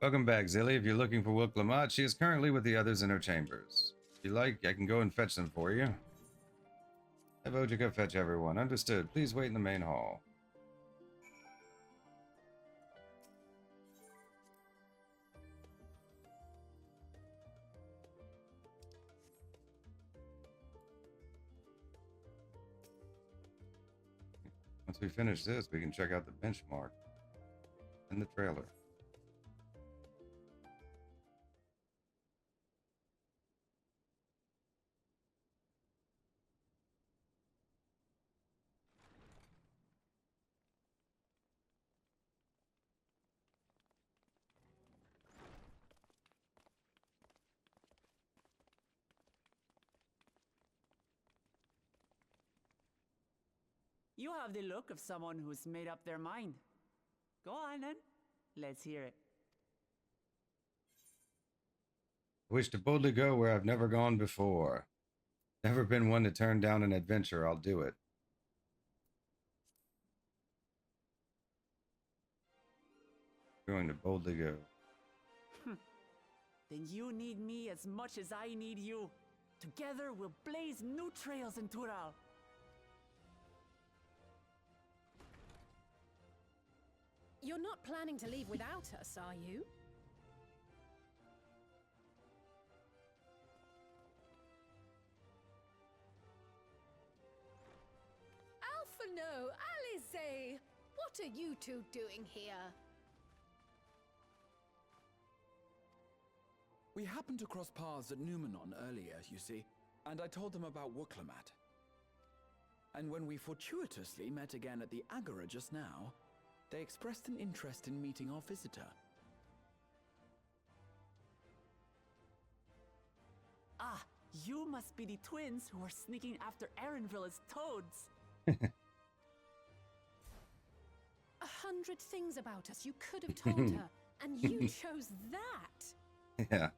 S1: Welcome back, Zilly. If you're looking for Wilk Lamont, she is currently with the others in her chambers. If you like, I can go and fetch them for you. Have Ojika fetch everyone. Understood. Please wait in the main hall. Once we finish this, we can check out the benchmark and the trailer.
S5: You have the look of someone who's made up their mind. Go on then. Let's hear it.
S1: I wish to boldly go where I've never gone before. Never been one to turn down an adventure. I'll do it. Going to boldly go.
S5: Then you need me as much as I need you. Together we'll blaze new trails in Tural.
S2: You're not planning to leave without us, are you? Alpha no, Alice! What are you two doing here?
S4: We happened to cross paths at Numenor earlier, you see, and I told them about Wuklammat. And when we fortuitously met again at the Agora just now, they expressed an interest in meeting our visitor.
S5: Ah, You must be the twins who are sneaking after Erenville as toads.
S2: 100 things about us you could have told her, and you chose that.
S1: Yeah.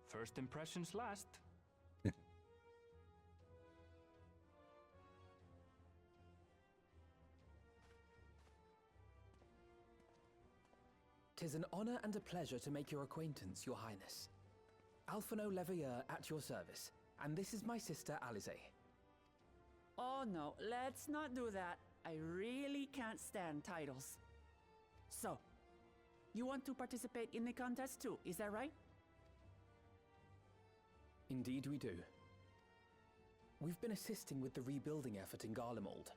S3: First impressions last.
S7: 'Tis an honor and a pleasure to make your acquaintance, Your Highness. Alphino Leveilleur at your service, and this is my sister Alize.
S5: Oh no, let's not do that. I really can't stand titles. So, you want to participate in the contest too, is that right?
S7: Indeed we do. We've been assisting with the rebuilding effort in Garlemald.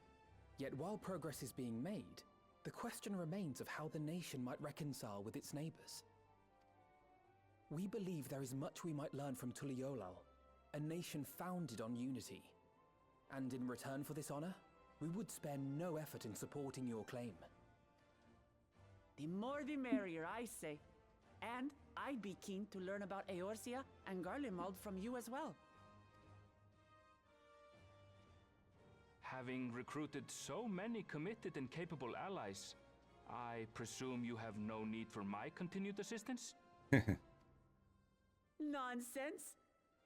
S7: Yet while progress is being made, the question remains of how the nation might reconcile with its neighbors. We believe there is much we might learn from Tuliolal, a nation founded on unity. And in return for this honor, we would spare no effort in supporting your claim.
S5: The more the merrier, I say. And I'd be keen to learn about Eorzea and Garlemald from you as well.
S3: Having recruited so many committed and capable allies, I presume you have no need for my continued assistance?
S5: Nonsense!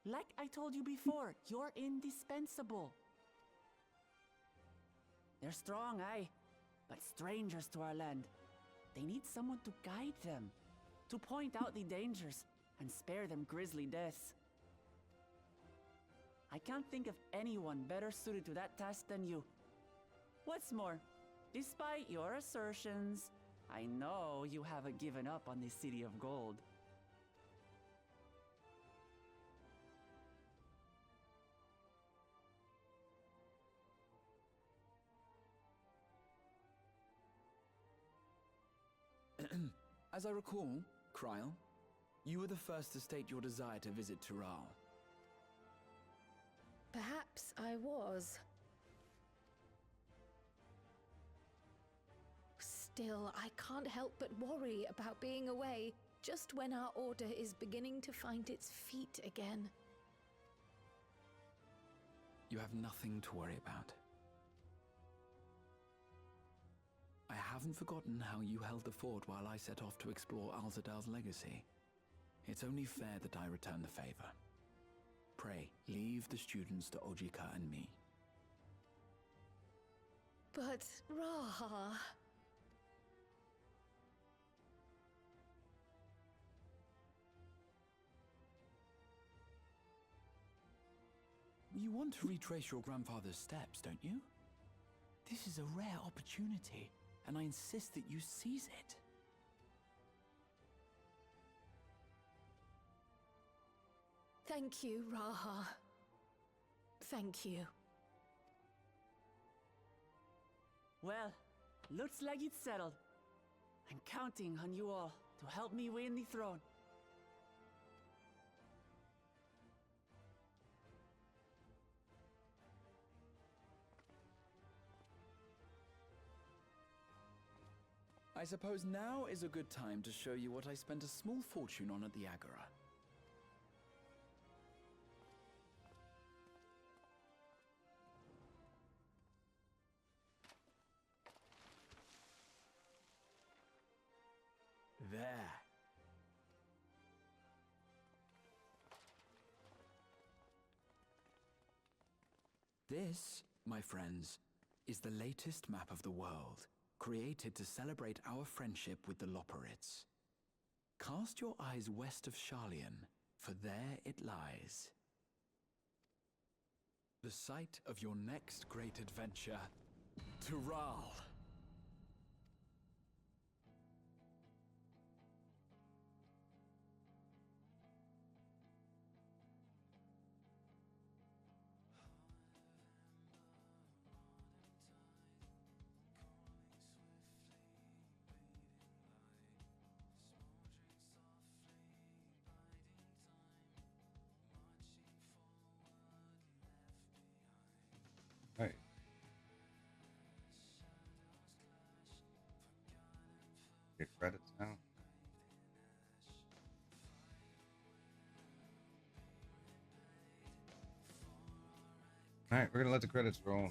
S5: Like I told you before, you're indispensable. They're strong, aye, but strangers to our land. They need someone to guide them, to point out the dangers, and spare them grisly deaths. I can't think of anyone better suited to that task than you. What's more, despite your assertions, I know you haven't given up on the City of Gold.
S4: As I recall, Kryl, you were the first to state your desire to visit Tural.
S2: Perhaps I was. Still, I can't help but worry about being away just when our order is beginning to find its feet again.
S4: You have nothing to worry about. I haven't forgotten how you held the fort while I set off to explore Alzadal's legacy. It's only fair that I return the favor. Pray, leave the students to Ojika and me.
S2: But, Raha...
S4: You want to retrace your grandfather's steps, don't you? This is a rare opportunity, and I insist that you seize it.
S2: Thank you, Raha. Thank you.
S5: Well, looks like it's settled. I'm counting on you all to help me win the throne.
S4: I suppose now is a good time to show you what I spent a small fortune on at the Agora. There. This, my friends, is the latest map of the world, created to celebrate our friendship with the Loporrits. Cast your eyes west of Sharlayan, for there it lies. The site of your next great adventure, Tural.
S1: Right. Get credits now. All right, we're gonna let the credits roll.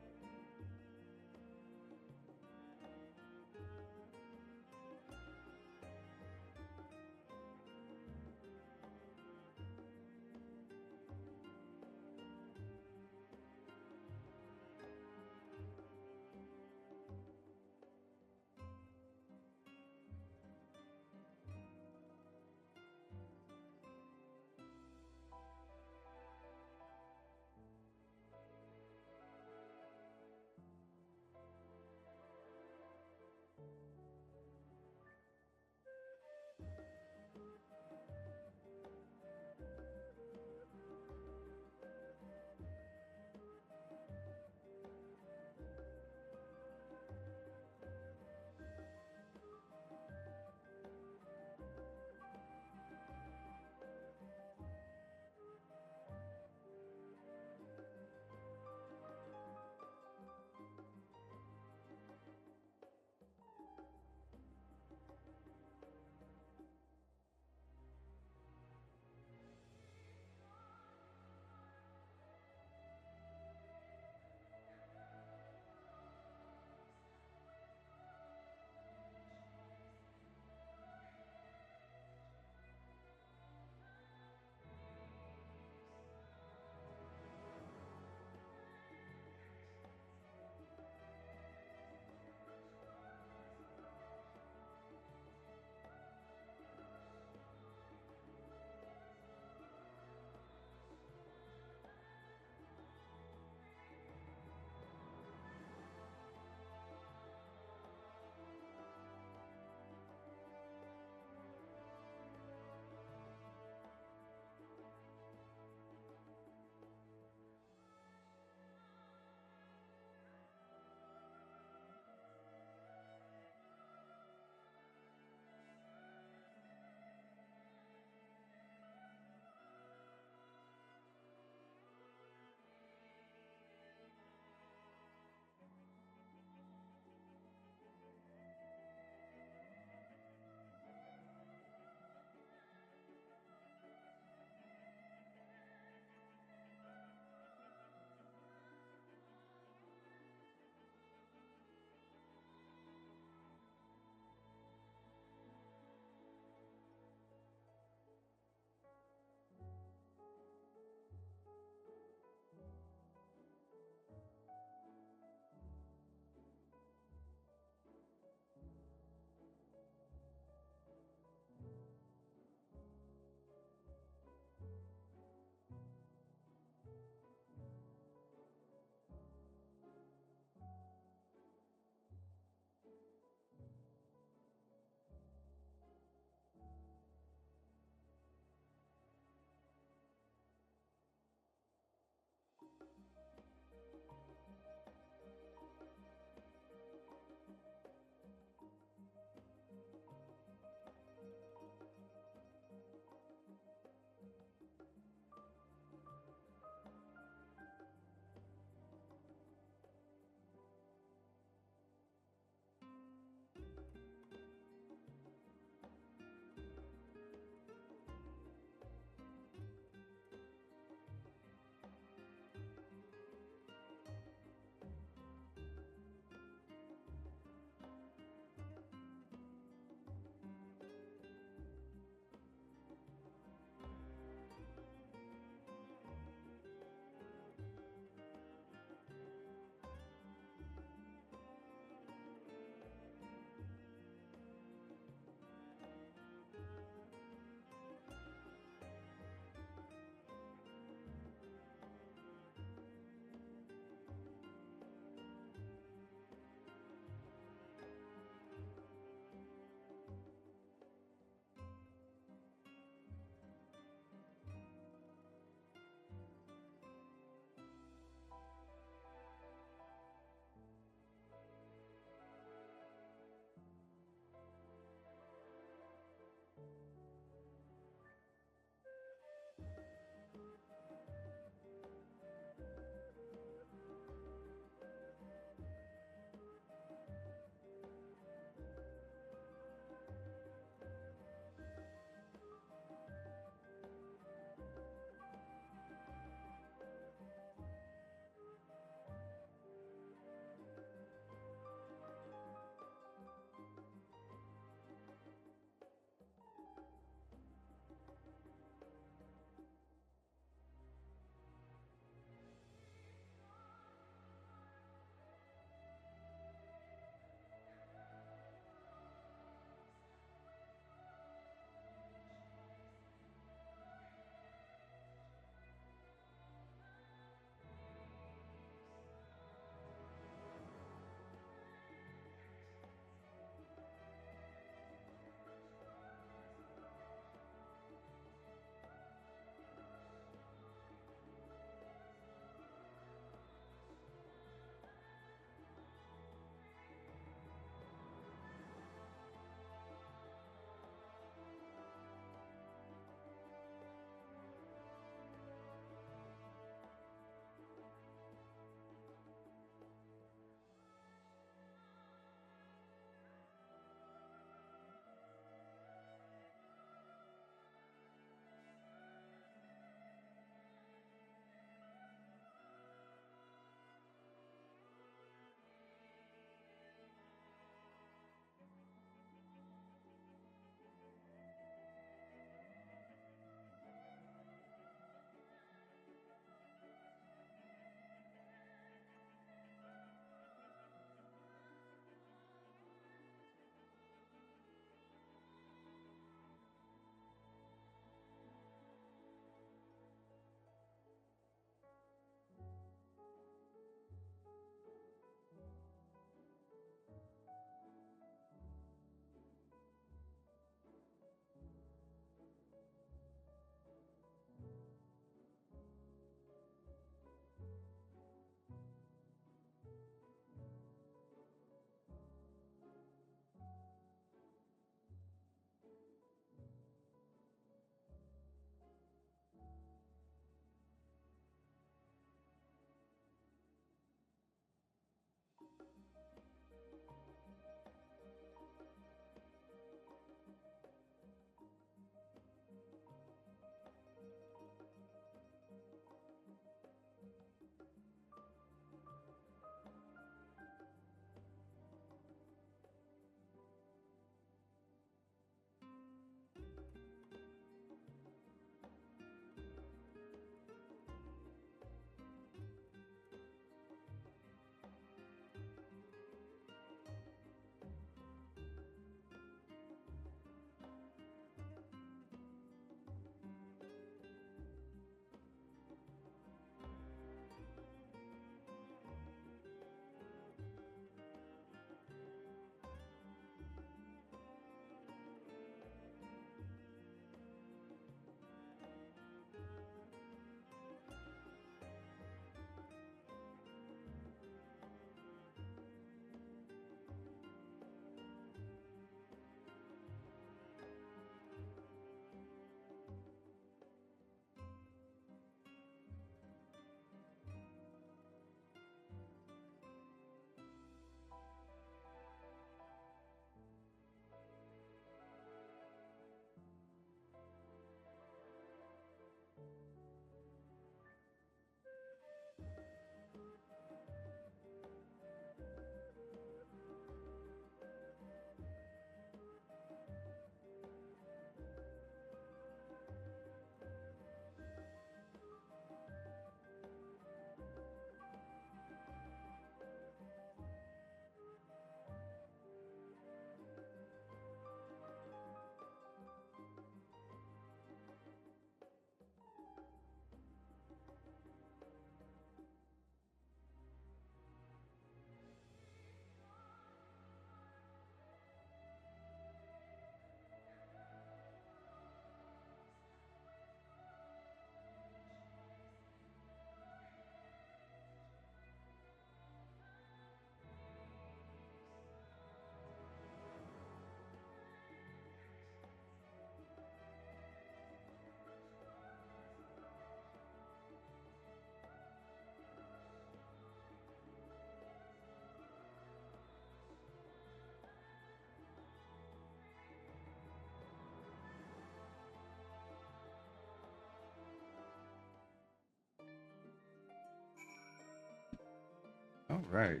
S1: All right.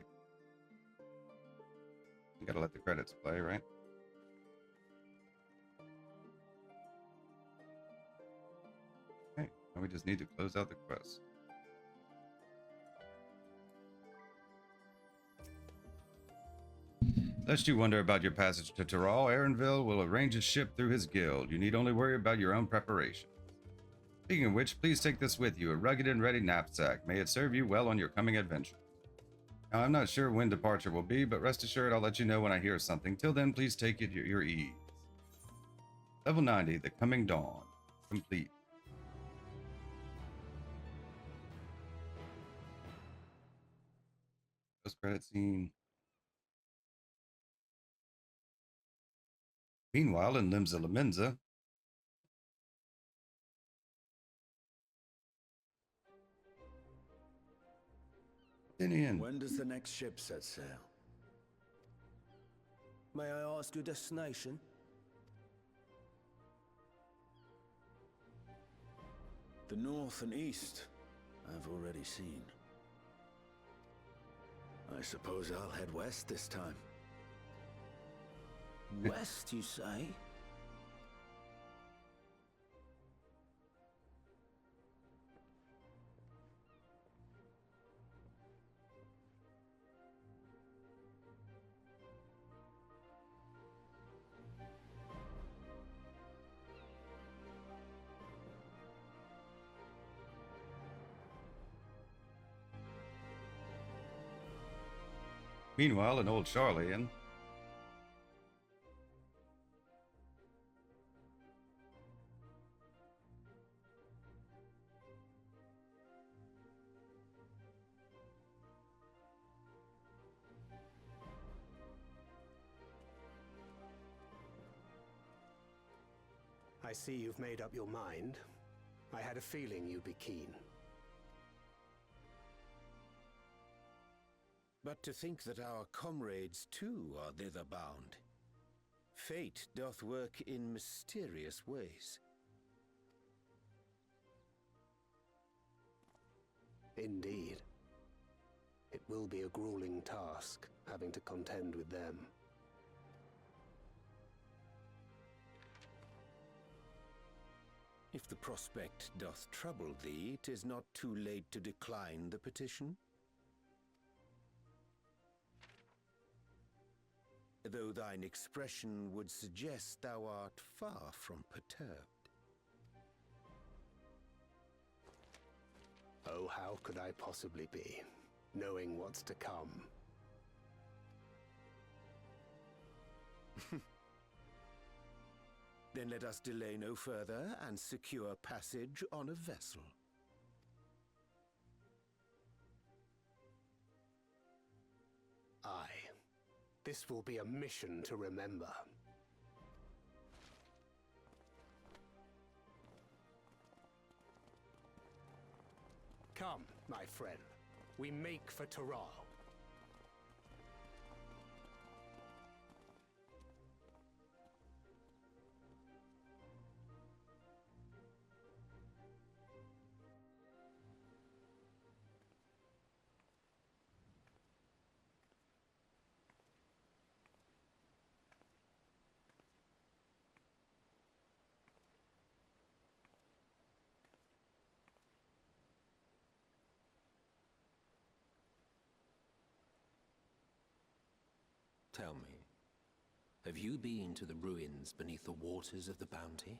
S1: You gotta let the credits play, right? Okay, now we just need to close out the quest. Lest you wonder about your passage to Tyrrell, Aaronville will arrange a ship through his guild. You need only worry about your own preparation. Speaking of which, please take this with you, a rugged and ready knapsack. May it serve you well on your coming adventure. Now, I'm not sure when departure will be, but rest assured I'll let you know when I hear something. Till then, please take it at your ease. Level 90, The Coming Dawn. Complete. Post-credit scene. Meanwhile, in Limsa Lamenza,
S8: When does the next ship set sail?
S9: May I ask your destination?
S8: The north and east, I've already seen. I suppose I'll head west this time.
S9: West, you say?
S1: Meanwhile, in Old Charlian,
S9: I see you've made up your mind. I had a feeling you'd be keen.
S10: But to think that our comrades too are thither bound. Fate doth work in mysterious ways.
S9: Indeed. It will be a grueling task, having to contend with them.
S10: If the prospect doth trouble thee, 'tis not too late to decline the petition. Though thine expression would suggest thou art far from perturbed.
S9: Oh, how could I possibly be, knowing what's to come?
S10: Then let us delay no further and secure passage on a vessel.
S9: Aye. This will be a mission to remember. Come, my friend. We make for Tyrrell.
S11: Tell me, have you been to the ruins beneath the waters of the Bounty?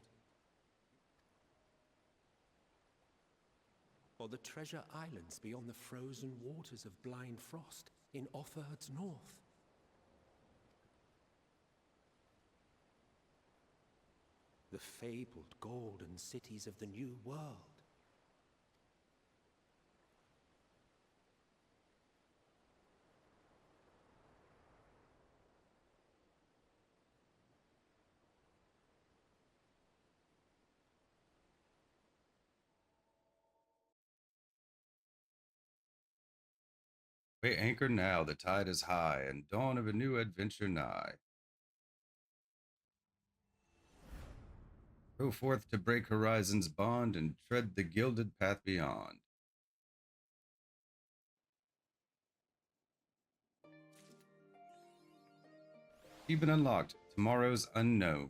S11: Or the treasure islands beyond the frozen waters of Blind Frost in Offerd's north? The fabled golden cities of the New World?
S1: we anchor now, the tide is high, and dawn of a new adventure nigh. Go forth to break horizon's bond and tread the gilded path beyond. You've been unlocked. Tomorrow's unknown.